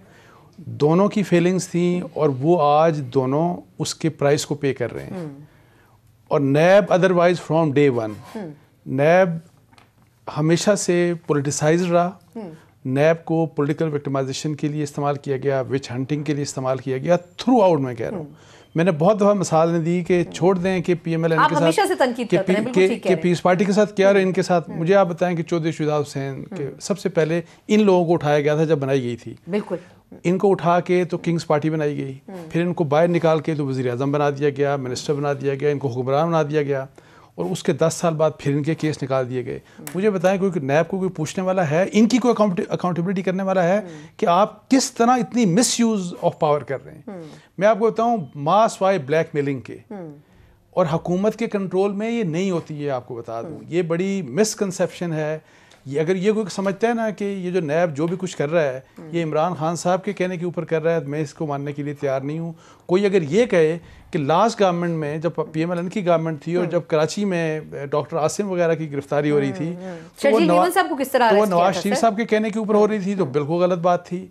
दोनों की फीलिंग्स थी और वो आज दोनों उसके प्राइस को पे कर रहे हैं। और नैब अदरवाइज फ्रॉम डे वन नैब हमेशा से पोलिटिसाइज रहा। नैब को पॉलिटिकल विक्टिमाइजेशन के लिए इस्तेमाल किया गया, विच हंटिंग के लिए इस्तेमाल किया गया थ्रू आउट। मैं कह रहा हूँ, मैंने बहुत दफ़ा मिसाल दी कि छोड़ दें कि PMLN के साथ कि पीस पार्टी के साथ क्या और इनके साथ। मुझे आप बताएं कि चौधरी शुजा हुसैन के सबसे पहले इन लोगों को उठाया गया था जब बनाई गई थी। बिल्कुल, इनको उठा के तो किंग्स पार्टी बनाई गई, फिर इनको बाहर निकाल के तो वज़ीर आज़म बना दिया गया, मिनिस्टर बना दिया गया, इनको हुक्मरान बना दिया गया, और उसके 10 साल बाद फिर इनके केस निकाल दिए गए। मुझे बताएं, कोई नैब को कोई पूछने वाला है, इनकी कोई अकाउंटेबिलिटी करने वाला है कि आप किस तरह इतनी मिसयूज ऑफ पावर कर रहे हैं? मैं आपको बताऊं, मास वाई ब्लैकमेलिंग के और हुकूमत के कंट्रोल में ये नहीं होती है। आपको बता दूं, ये बड़ी मिसकंसेप्शन है। ये अगर ये कोई समझता है ना कि ये जो नैब जो भी कुछ कर रहा है ये इमरान खान साहब के कहने के ऊपर कर रहा है, मैं इसको मानने के लिए तैयार नहीं हूँ। कोई अगर ये कहे कि लास्ट गवर्नमेंट में जब PMLN की गवर्नमेंट थी और जब कराची में डॉक्टर आसिम वगैरह की गिरफ्तारी हो रही थी तो वो नवाज शरीफ साहब के कहने के ऊपर हो रही थी, तो बिल्कुल गलत बात थी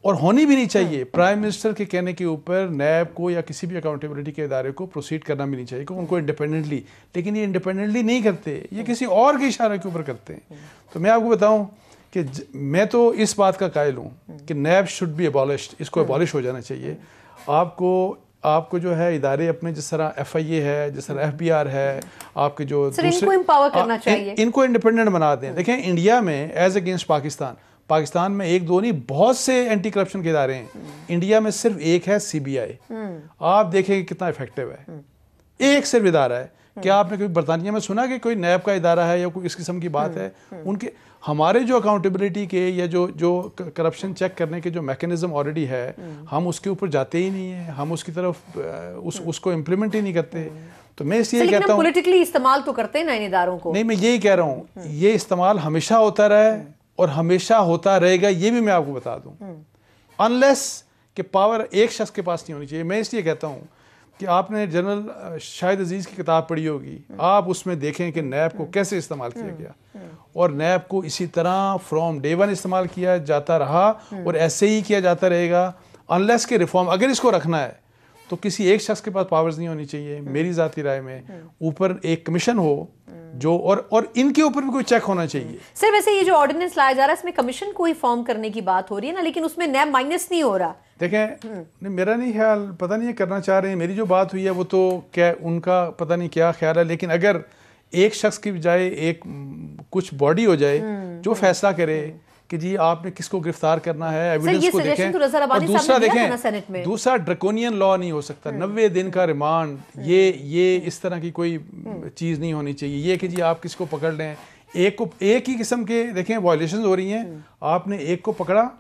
और होनी भी नहीं चाहिए। प्राइम मिनिस्टर के कहने के ऊपर नैब को या किसी भी अकाउंटेबिलिटी के इदारे को प्रोसीड करना भी नहीं चाहिए, क्योंकि उनको इंडिपेंडेंटली, लेकिन ये इंडिपेंडेंटली नहीं करते, ये किसी और के इशारे के ऊपर करते हैं। तो मैं आपको बताऊं कि मैं तो इस बात का कायल हूँ कि नैब शुड बी अबॉलिश्ड, इसको अबॉलिश हो जाना चाहिए। आपको जो है इदारे अपने, जिस तरह FIA है, जिस तरह FBR है, आपके जो इनको एम्पावर करना चाहिए, इनको इंडिपेंडेंट बना दें। देखें, इंडिया में एज अगेंस्ट पाकिस्तान में एक दो नहीं, बहुत से एंटी करप्शन के इदारे हैं। इंडिया में सिर्फ एक है, CBI। आप देखें कितना इफेक्टिव है, एक सिर्फ इदारा है। क्या आपने कभी बरतानिया में सुना कि कोई नैब का इदारा है या कोई इस किस्म की बात है? उनके हमारे जो अकाउंटेबिलिटी के या जो करप्शन चेक करने के जो मैकेनिज्म ऑलरेडी है, हम उसके ऊपर जाते ही नहीं है, हम उसकी तरफ उसको इम्प्लीमेंट ही नहीं करते। तो मैं इसलिए कहता हूँ, पॉलिटिकली इस्तेमाल तो करते हैं ना इन इदारों को। नहीं, मैं यही कह रहा हूँ, ये इस्तेमाल हमेशा होता रहा है और हमेशा होता रहेगा, ये भी मैं आपको बता दूं, अनलेस कि पावर एक शख्स के पास नहीं होनी चाहिए। मैं इसलिए कहता हूं कि आपने जनरल शाहिद अजीज़ की किताब पढ़ी होगी, आप उसमें देखें कि नैब को कैसे इस्तेमाल किया गया, और नैब को इसी तरह फ्रॉम डे वन इस्तेमाल किया जाता रहा और ऐसे ही किया जाता रहेगा, अनलेस के रिफॉर्म अगर इसको रखना है तो किसी एक शख्स के पास पावर्स नहीं होनी चाहिए। मेरी ज़ाती राय में ऊपर एक कमीशन हो जो और इनके ऊपर भी कोई चेक होना चाहिए। सर, वैसे ये जो ऑर्डिनेंस लाया जा रहा है इसमें कमीशन को ही फॉर्म करने की बात हो रही है ना, लेकिन उसमें नैब माइनस नहीं हो रहा। देखें, मेरा नहीं ख्याल, पता नहीं करना चाह रहे हैं। मेरी जो बात हुई है वो तो क्या उनका पता नहीं क्या ख्याल है, लेकिन अगर एक शख्स की बजाय एक कुछ बॉडी हो जाए जो फैसला करे कि जी आपने किसको गिरफ्तार करना है, एविडेंस को देखें। तो रज़ा रबानी और दूसरा साहब ने दिया था ना देखें, सेनेट में। दूसरा ड्रैकोनियन लॉ नहीं हो सकता, 90 दिन का रिमांड, ये इस तरह की कोई चीज़ नहीं होनी चाहिए। ये कि जी आप किसको पकड़ लें, एक ही किस्म के देखें वायलेशन हो रही हैं, आपने एक को पकड़ा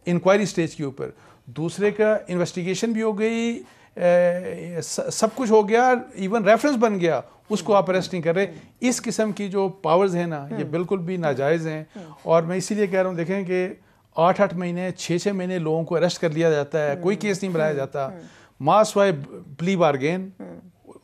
इंक्वायरी स्टेज के ऊपर, दूसरे का इन्वेस्टिगेशन भी हो गई, सब कुछ हो गया, इवन रेफरेंस बन गया, उसको आप अरेस्ट नहीं कर रहे। इस किस्म की जो पावर्स हैं ना, ये बिल्कुल भी नाजायज़ हैं। और मैं इसीलिए कह रहा हूँ, देखें कि 8-8 महीने 6-6 महीने लोगों को अरेस्ट कर लिया जाता है, कोई केस नहीं बनाया जाता। मास वाई प्ली बारगेन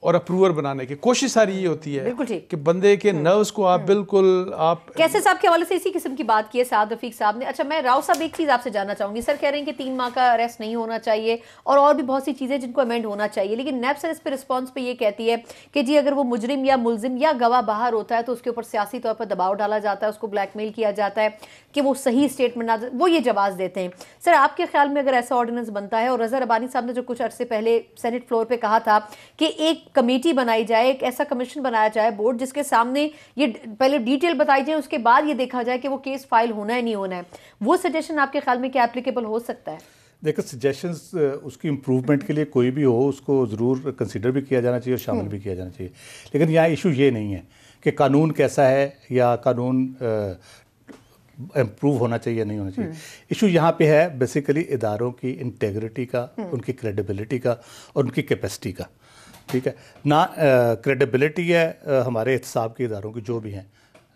और अप्रूवर बनाने की कोशिश सारी ये होती है कि बंदे के नर्व्स को आप बिल्कुल आप कैसे साहब के हवाले से इसी किस्म की बात की है साद रफीक साहब ने। अच्छा, मैं राव साहब एक चीज़ आपसे जानना चाहूंगी। सर कह रहे हैं कि 3 माह का अरेस्ट नहीं होना चाहिए और भी बहुत सी चीज़ें जिनको अमेंड होना चाहिए, लेकिन नैब सर इस पर रिस्पॉन्स पे ये कहती है कि जी अगर वो मुजरिम या मुलजिम या गवाह बाहर होता है तो उसके ऊपर सियासी तौर पर दबाव डाला जाता है, उसको ब्लैकमेल किया जाता है कि वो सही स्टेटमेंट ना, वो ये जवाब देते हैं। सर आपके ख्याल में अगर ऐसा ऑर्डिनेंस बनता है, और रज़ा रबानी साहब ने जो कुछ अरसे पहले सेनेट फ्लोर पर कहा था कि एक कमेटी बनाई जाए, एक ऐसा कमीशन बनाया जाए, बोर्ड जिसके सामने ये पहले डिटेल बताई जाए, उसके बाद ये देखा जाए कि वो केस फाइल होना है नहीं होना है, वो सजेशन आपके ख्याल में क्या एप्लीकेबल हो सकता है? देखो, सजेशंस उसकी इम्प्रूवमेंट के लिए कोई भी हो उसको ज़रूर कंसिडर भी किया जाना चाहिए और शामिल भी किया जाना चाहिए। लेकिन यहाँ इशू ये नहीं है कि कानून कैसा है या कानून इम्प्रूव होना चाहिए या नहीं होना चाहिए। इशू यहाँ पे है बेसिकली इदारों की इंटेग्रिटी का, उनकी क्रेडिबिलिटी का और उनकी कैपेसिटी का। ठीक है ना, क्रेडिबिलिटी है हमारे एहतसाब के इदारों की जो भी हैं,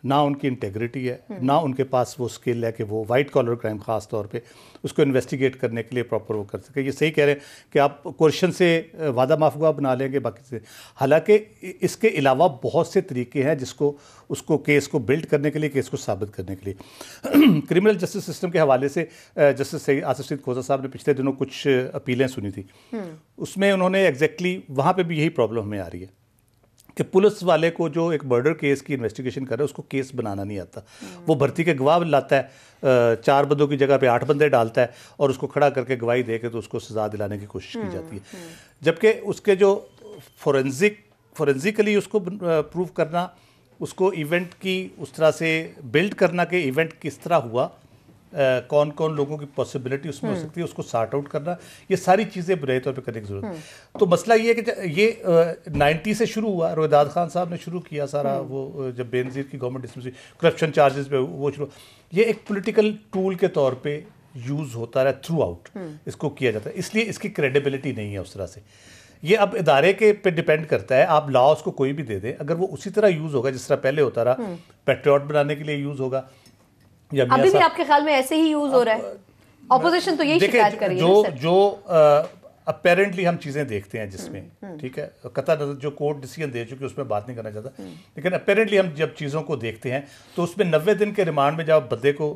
ना उनकी इंटेग्रिटी है, ना उनके पास वो स्किल है कि वो वाइट कॉलर क्राइम ख़ास तौर पे उसको इन्वेस्टिगेट करने के लिए प्रॉपर वो कर सके। ये सही कह रहे हैं कि आप क्वेश्चन से वादा माफूगा बना लेंगे बाकी से, हालांकि इसके अलावा बहुत से तरीके हैं जिसको उसको केस को बिल्ड करने के लिए, केस को साबित करने के लिए। क्रिमिनल जस्टिस सिस्टम के हवाले से जस्टिस आसिफ सईद खोजा साहब ने पिछले दिनों कुछ अपीलें सुनी थी, उसमें उन्होंने एग्जैक्टली वहाँ पर भी यही प्रॉब्लम हमें आ रही है कि पुलिस वाले को जो एक मर्डर केस की इन्वेस्टिगेशन कर रहा है उसको केस बनाना नहीं आता। वो भर्ती के गवाह लाता है, 4 बंदों की जगह पे 8 बंदे डालता है और उसको खड़ा करके गवाही दे के तो उसको सज़ा दिलाने की कोशिश की जाती है। जबकि उसके जो फोरेंसिकली उसको प्रूव करना, उसको इवेंट की उस तरह से बिल्ड करना कि इवेंट किस तरह हुआ, कौन कौन लोगों की पॉसिबिलिटी उसमें हो सकती है, उसको सॉर्ट आउट करना, ये सारी चीज़ें बुनियादी तौर पे करने की ज़रूरत है। तो मसला ये है कि ये 90 से शुरू हुआ, रोहिदाद खान साहब ने शुरू किया सारा, वो जब बेनज़ीर की गवर्नमेंट डिसमिस हुई, करप्शन चार्जेस पे वो शुरू, ये एक पॉलिटिकल टूल के तौर पे यूज़ होता रहा थ्रू आउट, इसको किया जाता है, इसलिए इसकी क्रेडिबिलिटी नहीं है उस तरह से। ये अब इदारे के पे डिपेंड करता है, आप लॉ उसको कोई भी दे दें, अगर वो उसी तरह यूज़ होगा जिस तरह पहले होता रहा, पेट्रियट बनाने के लिए यूज़ होगा, अभी भी आपके ख्याल में ऐसे ही यूज हो रहा है? ऑपोजिशन तो यही शिकायत कर रही है। जो अपेरेंटली हम चीज़ें देखते हैं जिसमें, ठीक है, कतई नज़र जो कोर्ट डिसीजन दे चुकी है उसमें बात नहीं करना चाहता, लेकिन अपेरेंटली हम जब चीज़ों को देखते हैं तो उसमें 90 दिन के रिमांड में जब बंदे को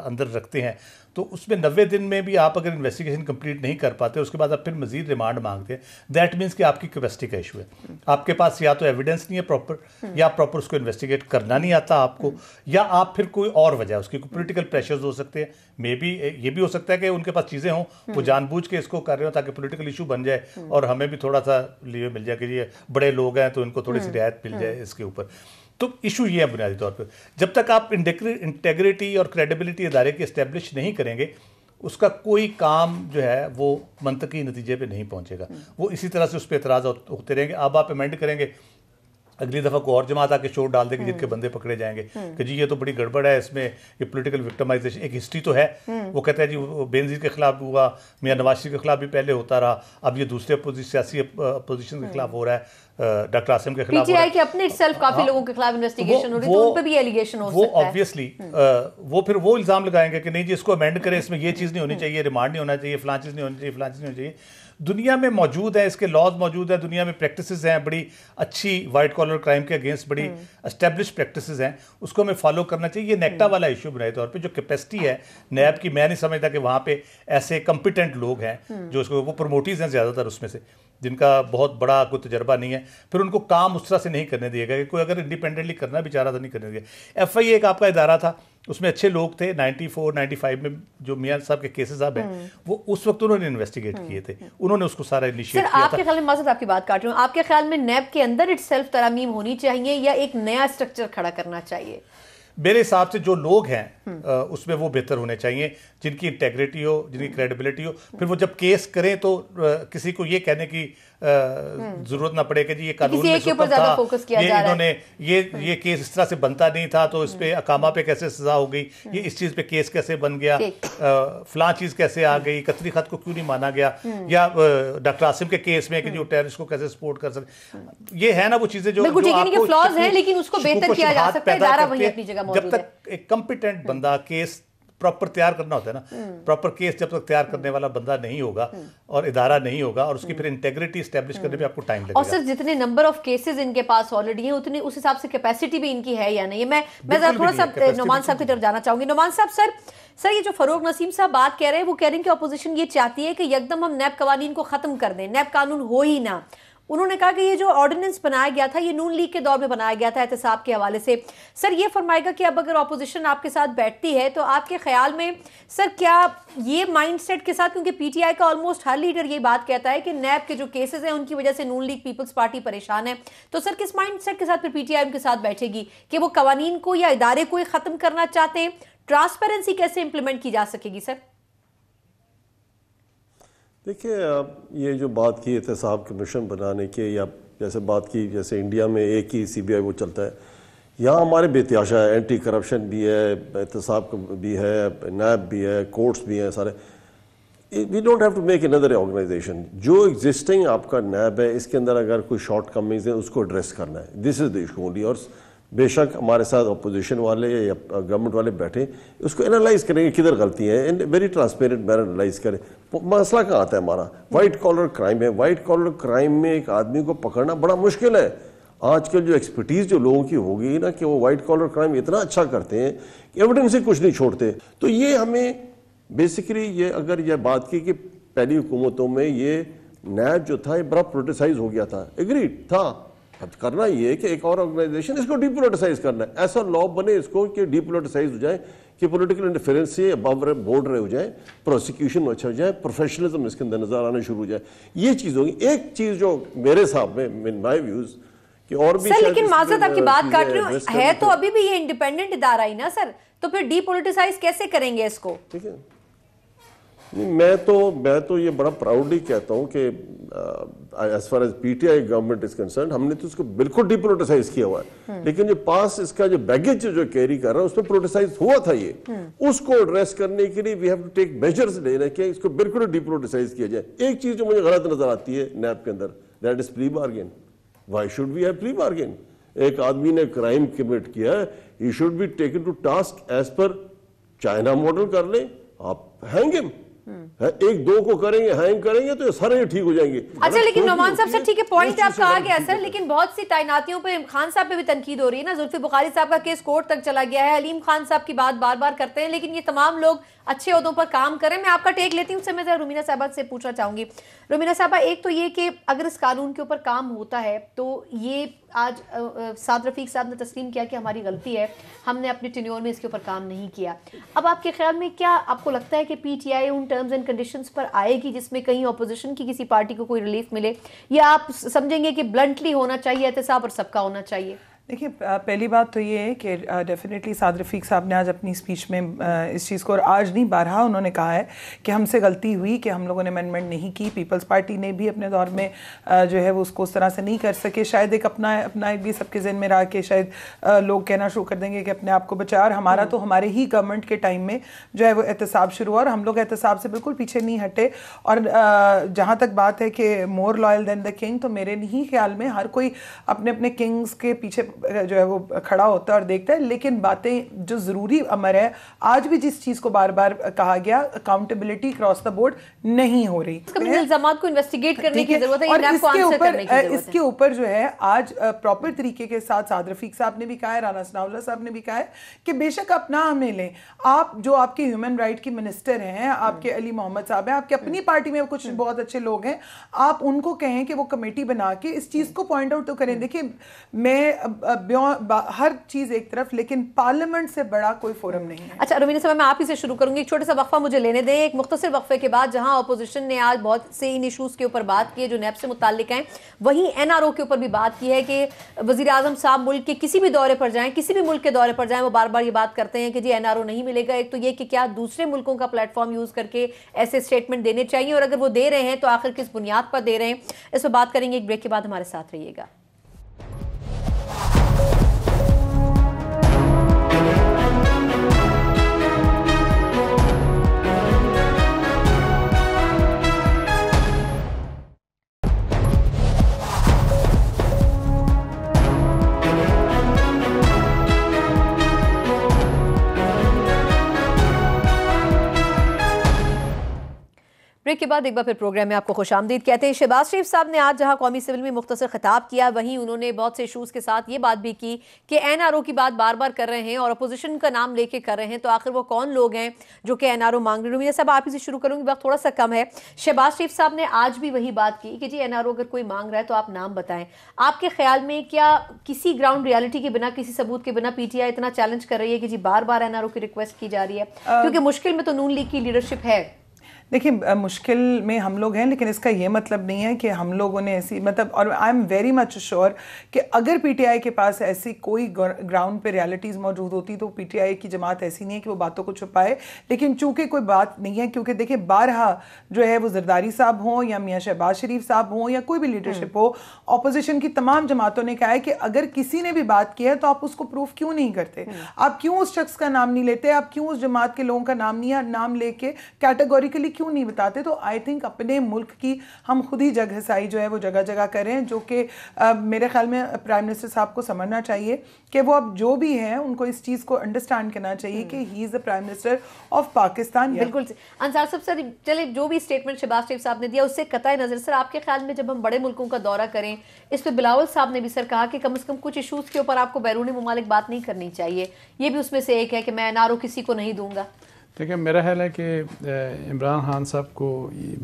अंदर रखते हैं तो उसमें 90 दिन में भी आप अगर इन्वेस्टिगेशन कंप्लीट नहीं कर पाते, उसके बाद आप फिर मजीद रिमांड मांगते हैं, दैट मीन्स कि आपकी कैपेसिटी का इशू है। आपके पास या तो एविडेंस नहीं है प्रॉपर, या प्रॉपर उसको इन्वेस्टिगेट करना नहीं आता आपको, या आप फिर कोई और वजह, उसकी कोई पोलिटिकल प्रेशर्स हो सकते हैं, मे बी ये भी हो सकता है कि उनके पास चीज़ें हों, वो जानबूझ के इसको कर रहे हो ताकि पोलिटिकल इशू बन जाए और हमें भी थोड़ा सा लिए मिल जाए कि ये बड़े लोग हैं तो इनको थोड़ी सी रियायत मिल जाए इसके ऊपर। तो इशू ये है बुनियादी तौर पर, जब तक आप इंटेग्रिटी और क्रेडिबिलिटी इदारे की इस्टेब्लिश नहीं करेंगे, उसका कोई काम जो है वो मंतकी नतीजे पे नहीं पहुंचेगा, वो इसी तरह से उस पर एतराज़ होते रहेंगे। अब आप अमेंड करेंगे, अगली दफ़ा को और जमात आके शोर डाल देगी जिनके बंदे पकड़े जाएंगे कि जी ये तो बड़ी गड़बड़ है, इसमें ये पॉलिटिकल विक्टिमाइजेशन, एक हिस्ट्री तो है। वो कहते हैं जी बेनज़ीर के खिलाफ हुआ, मियां नवाज शरीफ के खिलाफ भी पहले होता रहा, अब ये दूसरे सियासी अपोजिशन के खिलाफ हो रहा है, डॉक्टर आसिम के खिलाफ पीटीआई के अपने सेल्फ काफी लोगों के खिलाफ इन्वेस्टिगेशन हो रही है, तो उन पे भी एलिगेशन हो सकता है। वो ऑब्वियसली वो फिर वो इल्जाम लगाएंगे कि नहीं जी इसको अमेंड करें, इसमें ये चीज़ नहीं होनी चाहिए, रिमांड नहीं होना चाहिए, फलां चीज़ नहीं होनी चाहिए, फलां चीज़ नहीं होनी चाहिए। दुनिया में मौजूद है, इसके लॉज मौजूद है, दुनिया में प्रैक्टिसेस हैं बड़ी अच्छी, वाइट कॉलर क्राइम के अगेंस्ट बड़ी एस्टेब्लिश प्रैक्टिसेस हैं, उसको हमें फॉलो करना चाहिए। ये नेक्टा वाला इशू बुनियादी तौर पे जो कैपेसिटी है नैब की, मैं नहीं समझता कि वहाँ पे ऐसे कॉम्पिटेंट लोग हैं जो उसको, वो प्रमोटीज हैं ज़्यादातर उसमें से, जिनका बहुत बड़ा कोई तजर्बा नहीं है, फिर उनको काम उस तरह से नहीं करने दिएगा कि कोई अगर इंडिपेंडेंटली करना भी चाह रहा था नहीं करने दिया। FI एक आपका इदारा था, उसमें अच्छे लोग थे, 94-95 में जो मियां साहब के केसेस अब हैं वो उस वक्त उन्होंने इन्वेस्टिगेट किए थे, उन्होंने उसको सारा इनिशिएट किया था। आपके ख्याल में, माज़रत आपकी बात काट रही हूँ, आपके ख्याल में नैब के अंदर इटसेल्फ तरमीम होनी चाहिए या एक नया स्ट्रक्चर खड़ा करना चाहिए? मेरे हिसाब से जो लोग हैं उसमें वो बेहतर होने चाहिए, जिनकी इंटेग्रिटी हो, जिनकी क्रेडिबिलिटी हो। फिर वो जब केस करें तो किसी को ये कहने की जरूरत ना पड़े कि जी ये कानून में सुतम था, ये इन्होंने ये केस इस तरह से बनता नहीं था, तो इस पे अकामा पे कैसे सजा हो गई, ये इस चीज पे केस कैसे बन गया, फलां चीज कैसे आ गई, कतरी खत को क्यों नहीं माना गया, या डॉक्टर आसिम के केस में कि जो टेररिस्ट को कैसे सपोर्ट कर सकते। ये है ना वो चीजें जो फ्लॉज हैं, लेकिन उसको बेहतर किया जा सकता है, दायरा वही अपनी जगह मौजूद है। जब तक एक कॉम्पिटेंट बंदा केस प्रॉपर तैयार करना होता है ना, प्रॉपर केस जब तक तैयार करने वाला बंदा नहीं होगा और इदारा नहीं होगा और उसकी फिर इंटेग्रिटी एस्टेब्लिश करने में आपको टाइम लगेगा। और सर जितने नंबर ऑफ केसेस इनके पास ऑलरेडी हैं उतनी उस हिसाब से कैपेसिटी भी इनकी है या नहीं? मैं जरा थोड़ा सा नुमान साहब की तरफ जाना चाहूंगी। नुमान साहब, सर ये जो फरूक नसीम साहब बात कह रहे हैं, वो कह रहे हैं कि अपोजिशन ये चाहती है कि यकदम हम नैब कवानीन को खत्म कर दें, नैब कानून हो ही ना। उन्होंने कहा कि ये जो ऑर्डिनेंस बनाया गया था ये नून लीग के दौर में बनाया गया था एहतसाब के हवाले से। सर ये फरमाएगा कि अब अगर ऑपोजिशन आपके साथ बैठती है तो आपके ख्याल में सर क्या ये माइंडसेट के साथ, क्योंकि पीटीआई का ऑलमोस्ट हर लीडर ये बात कहता है कि नैब के जो केसेस हैं उनकी वजह से नून लीग पीपल्स पार्टी परेशान है, तो सर किस माइंडसेट के साथ फिर पीटीआई उनके साथ बैठेगी कि वो कवानीन को या इदारे को ही खत्म करना चाहते हैं? ट्रांसपेरेंसी कैसे इंप्लीमेंट की जा सकेगी सर? देखिए, ये जो बात की एहतसाब कमीशन बनाने के, या जैसे बात की जैसे इंडिया में एक ही सीबीआई वो चलता है, यहाँ हमारे बेतिहाशा है, एंटी करप्शन भी है, एहतसाब भी है, नैब भी है, कोर्ट्स भी हैं सारे। We don't have to make another organisation. जो एग्जिस्टिंग आपका नैब है इसके अंदर अगर कोई शॉर्ट कमिंग्स है उसको एड्रेस करना है, this is the issue only. और बेशक हमारे साथ अपोजिशन वाले या गवर्नमेंट वाले बैठे उसको एनालाइज करेंगे किधर गलती है, in very transparent manner analyse करें। मसला कहाँ आता है हमारा? वाइट कॉलर क्राइम है। वाइट कॉलर क्राइम में एक आदमी को पकड़ना बड़ा मुश्किल है। आजकल जो एक्सपर्टीज जो लोगों की होगी ना कि वो वाइट कॉलर क्राइम इतना अच्छा करते हैं कि एविडेंस से कुछ नहीं छोड़ते। तो ये हमें बेसिकली ये अगर ये बात की कि पहली हुकूमतों में ये नैब जो था ये बड़ा पोलिटिसाइज हो गया था, एग्रीड था। अब करना ये कि एक और ऑर्गेनाइजेशन इसको डीपोलिटिसाइज करना है, ऐसा लॉ बने इसको कि डीपोलिटिसाइज हो जाए, कि पॉलिटिकल इंटरफेरेंस से अबव बोर्ड रहे हो जाए, प्रोसिक्यूशन अच्छा हो जाए, प्रोफेशनलिज्म इसके अंदर नजर आना शुरू हो जाए। ये चीज होगी। एक चीज जो मेरे हिसाब में इन माय व्यूज कि और भी सर, लेकिन माजरत आपकी बात काट रही हूँ, है तो अभी भी ये इंडिपेंडेंट इदारा ही ना सर, तो फिर डीपोलिटिसाइज कैसे करेंगे इसको? ठीक है, मैं तो ये बड़ा प्राउडली कहता हूं कि as far as PTI government is concern, हमने तो इसको बिल्कुल डीपोलिटिसाइज किया हुआ है। लेकिन जो पास इसका जो बैगेज जो कैरी कर रहा है उसमें पोलिटिसाइज हुआ था ये, उसको एड्रेस करने के लिए we have to take measures लेना कि इसको बिल्कुल डीपोलिटिसाइज किया जाए। एक चीज जो मुझे गलत नजर आती है नैब के अंदर, that is plea bargain. Why should we have plea bargain? एक आदमी ने क्राइम कमिट किया है, he should be taken to task as per China model कर ले, आप हैंग हिम। एक दो को करेंगे, हैंग करेंगे तो सारे ठीक हो जाएंगे। अच्छा, लेकिन नोमान साहब से ठीक है, पॉइंट आपका आ गया सर, लेकिन बहुत सी तैनातियों पे खान साहब पे भी तनकीद हो रही है ना। जुल्फी बुखारी साहब का केस कोर्ट तक चला गया है, अलीम खान साहब की बात बार बार करते हैं, लेकिन ये तमाम लोग अच्छे ओहदों पर काम करें। मैं आपका टेक लेती हूँ, उससे मैं जरा रुमीना साहबा से पूछना चाहूंगी। रुमीना साहबा, एक तो ये कि अगर इस कानून के ऊपर काम होता है तो ये आज साद रफीक साहब ने तस्लीम किया कि हमारी गलती है, हमने अपने टेन्योर में इसके ऊपर काम नहीं किया। अब आपके ख्याल में क्या आपको लगता है कि पीटीआई उन टर्म्स एंड कंडीशंस पर आएगी जिसमें कहीं ऑपोजिशन की किसी पार्टी को कोई रिलीफ मिले, या आप समझेंगे कि ब्लंटली होना चाहिए एहतसाब और सबका होना चाहिए? देखिए, पहली बात तो ये है कि डेफिनेटली साद रफीक साहब ने आज अपनी स्पीच में इस चीज़ को, और आज नहीं बारहा उन्होंने कहा है कि हमसे गलती हुई कि हम लोगों ने अमेंडमेंट नहीं की। पीपल्स पार्टी ने भी अपने दौर में जो है वो उसको उस तरह से नहीं कर सके। शायद एक अपना एक भी सबके जहन में रहा कि शायद लोग कहना शुरू कर देंगे कि अपने आप को बचा। और हमारा तो हमारे ही गवर्नमेंट के टाइम में जो है वो एहतसाब शुरू हुआ और हम लोग एहतसाब से बिल्कुल पीछे नहीं हटे। और जहाँ तक बात है कि more loyal than the king, तो मेरे नहीं ख्याल में हर कोई अपने अपने किंग्स के पीछे जो है वो खड़ा होता है और देखता है। लेकिन बातें जो जरूरी अमर है, आज भी जिस चीज को बार बार कहा गया, अकाउंटेबिलिटी क्रॉस द बोर्ड नहीं हो रही, इल्जामात को इन्वेस्टिगेट करने की जरूरत है। और इसके ऊपर जो है आज प्रॉपर तरीके के साथ साद रफीक साहब ने भी कहा है, राना सनाउल्लाह साहब ने भी कहा है कि बेशक आप ना हमें लें, आप जो आपके ह्यूमन राइट की मिनिस्टर हैं, आपके अली मोहम्मद साहब हैं, आपके अपनी पार्टी में कुछ बहुत अच्छे लोग हैं, आप उनको कहें कि वो कमेटी बना के इस चीज को पॉइंट आउट तो करें। देखिए, मैं हर चीज एक तरफ, लेकिन पार्लियामेंट से बड़ा कोई फोरम नहीं है। अच्छा रुमीना साहब, मैं आप ही से शुरू करूंगी। एक छोटा सा वक्फा मुझे लेने दें। एक मुख्तसर वक्फे के बाद जहां अपोजिशन ने आज बहुत से इन इशूज के ऊपर बात की है जो नैब से मुताल्लिक हैं, वहीं NRO के ऊपर भी बात की है कि वजीर आजम साहब मुल्क के किसी भी दौरे पर जाएं, किसी भी मुल्क के दौरे पर जाएं, वो बार बार ये बात करते हैं कि जी NRO नहीं मिलेगा। एक तो ये कि क्या दूसरे मुल्कों का प्लेटफॉर्म यूज करके ऐसे स्टेटमेंट देने चाहिए, और अगर वो दे रहे हैं तो आखिर किस बुनियाद पर दे रहे हैं, इस पर बात करेंगे। एक ब्रेक के बाद हमारे साथ रहिएगा। ब्रेक के बाद एक बार फिर प्रोग्राम में आपको खुशामदीद कहते हैं। शहबाज शरीफ साहब ने आज जहां कौमी सिविल में मुख्तसर खिताब किया, वहीं उन्होंने बहुत से इशूज़ के साथ ये बात भी की कि NRO की बात बार बार कर रहे हैं और अपोजिशन का नाम लेके कर रहे हैं, तो आखिर वो कौन लोग हैं जो कि NRO मांग रहे हैं। रुमीना साहब, आप ही से शुरू करूंगी, वक्त थोड़ा सा कम है। शहबाज शरीफ साहब ने आज भी वही बात की कि जी NRO अगर कोई मांग रहा है तो आप नाम बताएं। आपके ख्याल में क्या किसी ग्राउंड रियलिटी के बिना, किसी सबूत के बिना PTI इतना चैलेंज कर रही है कि जी बार बार NRO की रिक्वेस्ट की जा रही है? क्योंकि मुश्किल में तो नून लीग की लीडरशिप है। देखिए, मुश्किल में हम लोग हैं, लेकिन इसका ये मतलब नहीं है कि हम लोगों ने ऐसी मतलब, और I am very much sure कि अगर PTI के पास ऐसी कोई ग्राउंड पे रियलिटीज़ मौजूद होती तो PTI की जमात ऐसी नहीं है कि वो बातों को छुपाए। लेकिन चूंकि कोई बात नहीं है, क्योंकि देखिए बारहा जो है वो जरदारी साहब हों या मियाँ शहबाज शरीफ साहब हों या कोई भी लीडरशिप हो, अपोजिशन की तमाम जमातों ने कहा है कि अगर किसी ने भी बात की है तो आप उसको प्रूफ क्यों नहीं करते, आप क्यों उस शख्स का नाम नहीं लेते, आप क्यों उस जमात के लोगों का नाम लेके कैटेगोरिकली क्यों नहीं बताते। तो आई थिंक अपने मुल्क की हम खुद ही जगहसाई जो है वो जगह जगह कर रहे हैं, जो कि मेरे ख्याल में प्राइम मिनिस्टर साहब को समझना चाहिए कि वो अब जो भी हैं उनको इस चीज़ को अंडरस्टैंड करना चाहिए कि he is the prime minister of Pakistan. बिल्कुल अंसार साहब, सर चले जो भी स्टेटमेंट शहबाज शरीफ साहब ने दिया उससे कतई नज़र, सर आपके ख्याल में जब हम बड़े मुल्कों का दौरा करें, इस पर बिलावल साहब ने भी सर कहा कि कम से कम कुछ इशूज़ के ऊपर आपको बैरूनी मुमालिक बात नहीं करनी चाहिए, ये भी उसमें से एक है कि मैं NRO किसी को नहीं दूंगा। देखिए, मेरा ख्याल है कि इमरान खान साहब को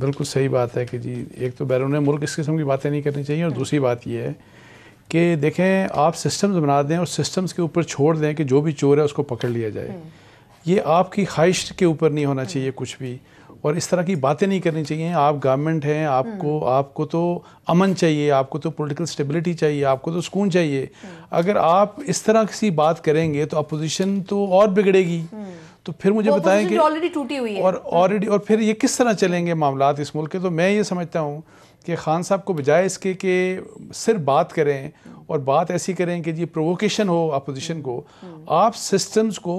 बिल्कुल सही बात है कि जी एक तो बैरून मुल्क इस किस्म की बातें नहीं करनी चाहिए, और दूसरी बात ये है कि देखें आप सिस्टम्स बना दें और सिस्टम्स के ऊपर छोड़ दें कि जो भी चोर है उसको पकड़ लिया जाए। ये आपकी ख्वाहिश के ऊपर नहीं होना चाहिए कुछ भी, और इस तरह की बातें नहीं करनी चाहिए। आप गवर्नमेंट हैं, आपको तो अमन चाहिए, आपको तो पॉलिटिकल स्टेबिलिटी चाहिए, आपको तो सुकून चाहिए। अगर आप इस तरह की बात करेंगे तो अपोजिशन तो और बिगड़ेगी। तो फिर मुझे बताएं कि ऑलरेडी टूटी हुई है और फिर ये किस तरह चलेंगे मामलात इस मुल्क के। तो मैं ये समझता हूँ कि खान साहब को बजाय इसके कि सिर्फ बात करें और बात ऐसी करें कि जी प्रोवोकेशन हो अपोजिशन को, आप सिस्टम्स को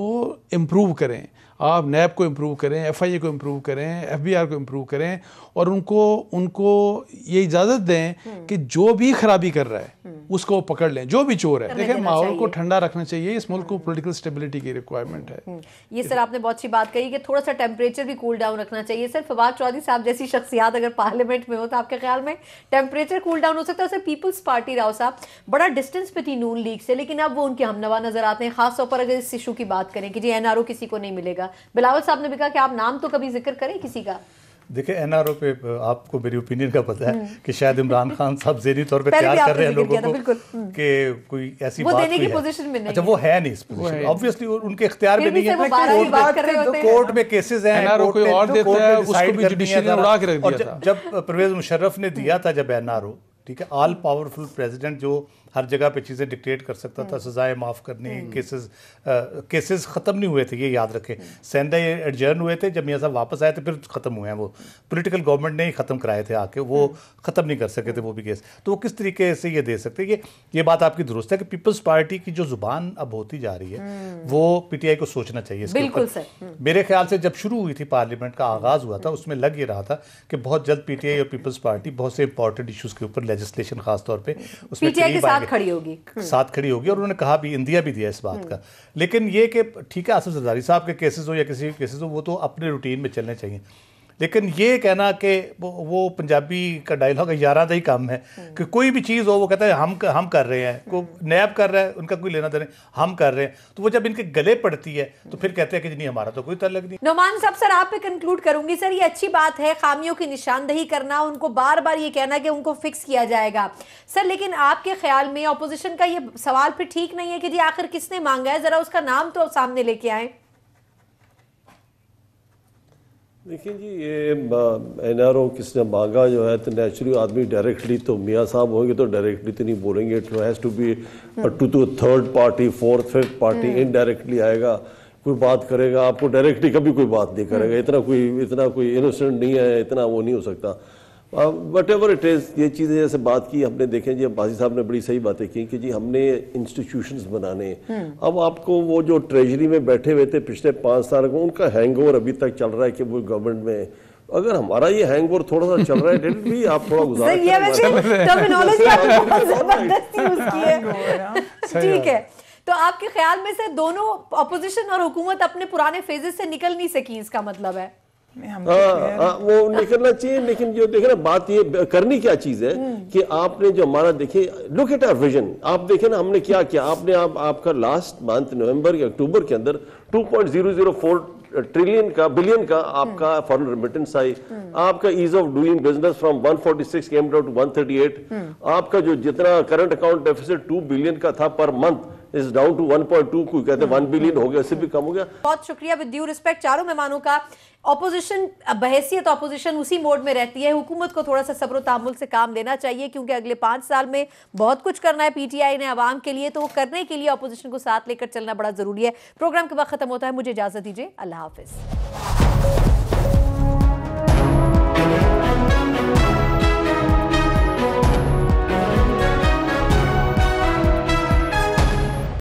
इम्प्रूव करें, आप नैब को इम्प्रूव करें, FIA को इम्प्रूव करें, FBR को इम्प्रूव करें, और उनको ये इजाज़त दें कि जो भी खराबी कर रहा है उसको पकड़ लें, जो भी चोर है। देखिए, माहौल को ठंडा रखना चाहिए, इस मुल्क को पॉलिटिकल स्टेबिलिटी की रिक्वायरमेंट है। ये सर आपने बहुत अच्छी बात कही कि थोड़ा सा टेम्परेचर भी कूल डाउन रखना चाहिए। सर फवाद चौधरी साहब जैसी शख्सियत अगर पार्लियामेंट में हो तो आपके ख्याल में टेम्परेचर कूल डाउन हो सकता है? सर पीपल्स पार्टी राव साहब बड़ा डिस्टेंस पे थी नून लीग से, लेकिन अब वो उनके हमनवा नजर आते हैं, खासतौर पर अगर इस इशू की बात करें कि जी NRO किसी को नहीं मिलेगा। बिलावल साहब ने भी कहा कि आप नाम तो कभी जिक्र करें किसी का। देखिए, NRO पे आपको मेरी ओपिनियन का पता है कि शायद इमरान खान साहब ज़हनी तौर पे तैयार कर रहे हैं लोगों को कि कोई ऐसी बात देने की पोजीशन में नहीं। अच्छा, वो है नहीं इस पोजीशन, ऑब्वियसली उनके इख्तियार में नहीं है। कोर्ट में केसेस हैं, कोई और देता है, उसको भी जुडिशरी ने उड़ा के रख दिया था। जब परवेज मुशर्रफ ने दिया था जब NRO, ठीक है, ऑल पावरफुल प्रेसिडेंट जो हर जगह पे चीज़ें डिक्टेट कर सकता था, सजाएं माफ़ करनी, केसेस ख़त्म नहीं हुए थे, ये याद रखें। सेंधा ये एडजर्न हुए थे, जब मियाँ साहब वापस आए थे फिर ख़त्म हुए हैं। वो पॉलिटिकल गवर्नमेंट ने ही ख़त्म कराए थे आके, वो ख़त्म नहीं कर सके थे वो भी केस। तो वो किस तरीके से ये दे सकते हैं? ये बात आपकी दुरुस्त है कि पीपल्स पार्टी की जो ज़ुबान अब होती जा रही है वो PTI को सोचना चाहिए। बिल्कुल सर। मेरे ख्याल से जब शुरू हुई थी पार्लियामेंट का आगाज़ हुआ था, उसमें लग ये रहा था कि बहुत जल्द PTI और पीपल्स पार्टी बहुत से इंपॉर्टेंट इशूज़ के ऊपर लेजिस्लेशन खासतौर पर उसमें PTI के साथ खड़ी होगी, और उन्होंने कहा भी, इंदिया भी दिया इस बात का। लेकिन ये कि ठीक है, आसिफ जरदारी साहब के केसेस हो या किसी केसेस हो, वो तो अपने रूटीन में चलने चाहिए। लेकिन ये कहना कि वो पंजाबी का डायलॉग है, यारा दा ही काम है कि कोई भी चीज़ हो वो कहता है हम कर रहे हैं, कोई नैब कर रहा है, उनका कोई लेना देना, हम कर रहे हैं। तो वो जब इनके गले पड़ती है तो फिर कहते हैं कि नहीं हमारा तो कोई तल्लक नहीं। नोमान साहब, सर आप पे कंक्लूड करूंगी। सर ये अच्छी बात है खामियों की निशानदही करना, उनको बार बार ये कहना कि उनको फिक्स किया जाएगा। सर लेकिन आपके ख्याल में अपोजिशन का ये सवाल फिर ठीक नहीं है कि जी आखिर किसने मांगा है, जरा उसका नाम तो सामने लेके आए। देखिए जी, ये NRO किसने मांगा जो है, तो नेचुरली आदमी डायरेक्टली तो मियाँ साहब होंगे तो डायरेक्टली तो नहीं बोलेंगे, it has to be to third party, fourth fifth party indirectly आएगा, कोई बात करेगा। आपको डायरेक्टली कभी कोई बात नहीं करेगा, इतना कोई इनोसेंट नहीं है, इतना वो नहीं हो सकता। वट एवर इट इज़, ये चीज़ें जैसे बात की हमने, देखें जी बाजी साहब ने बड़ी सही बातें की कि जी हमने इंस्टीट्यूशंस बनाने। अब आपको वो जो ट्रेजरी में बैठे हुए थे पिछले 5 साल को, उनका हैंगओवर अभी तक चल रहा है कि वो गवर्नमेंट में, अगर हमारा ये हैंगओवर थोड़ा सा चल रहा है भी आप थोड़ा गुजारा ठीक है। तो आपके ख्याल में से दोनों अपोजिशन और हुकूमत अपने पुराने फेजेस से निकल नहीं सकी, इसका मतलब है? वो निकलना चाहिए, लेकिन जो देखे ना बात ये करनी क्या चीज है कि आपने जो हमारा देखे, लुक एट आवर विजन, आप देखे ना हमने क्या किया। आपने आपका लास्ट मंथ नवंबर या अक्टूबर के अंदर 2.004 ट्रिलियन का बिलियन का आपका फॉरेन रेमिटेंस आई। आपका ease of doing business from 146 came down to 138। आपका जो जितना करंट अकाउंट डेफिसिट 2 बिलियन का था per month is down to 1.2, कोई कहते हैं 1 बिलियन हो गया, इससे भी कम हो गया। बहुत शुक्रिया। विद ड्यू रिस्पेक्ट चारों मेहमानों का, ऑपोजिशन बहैसियत ऑपोजिशन उसी मोड में रहती है। हुकूमत को थोड़ा सा सब्र तामुल से काम लेना चाहिए क्योंकि अगले 5 साल में बहुत कुछ करना है PTI ने आवाम के लिए, तो वो करने के लिए ऑपोजिशन को साथ लेकर चलना बड़ा जरूरी है। प्रोग्राम के वक्त खत्म होता है, मुझे इजाजत दीजिए, अल्लाह हाफिज।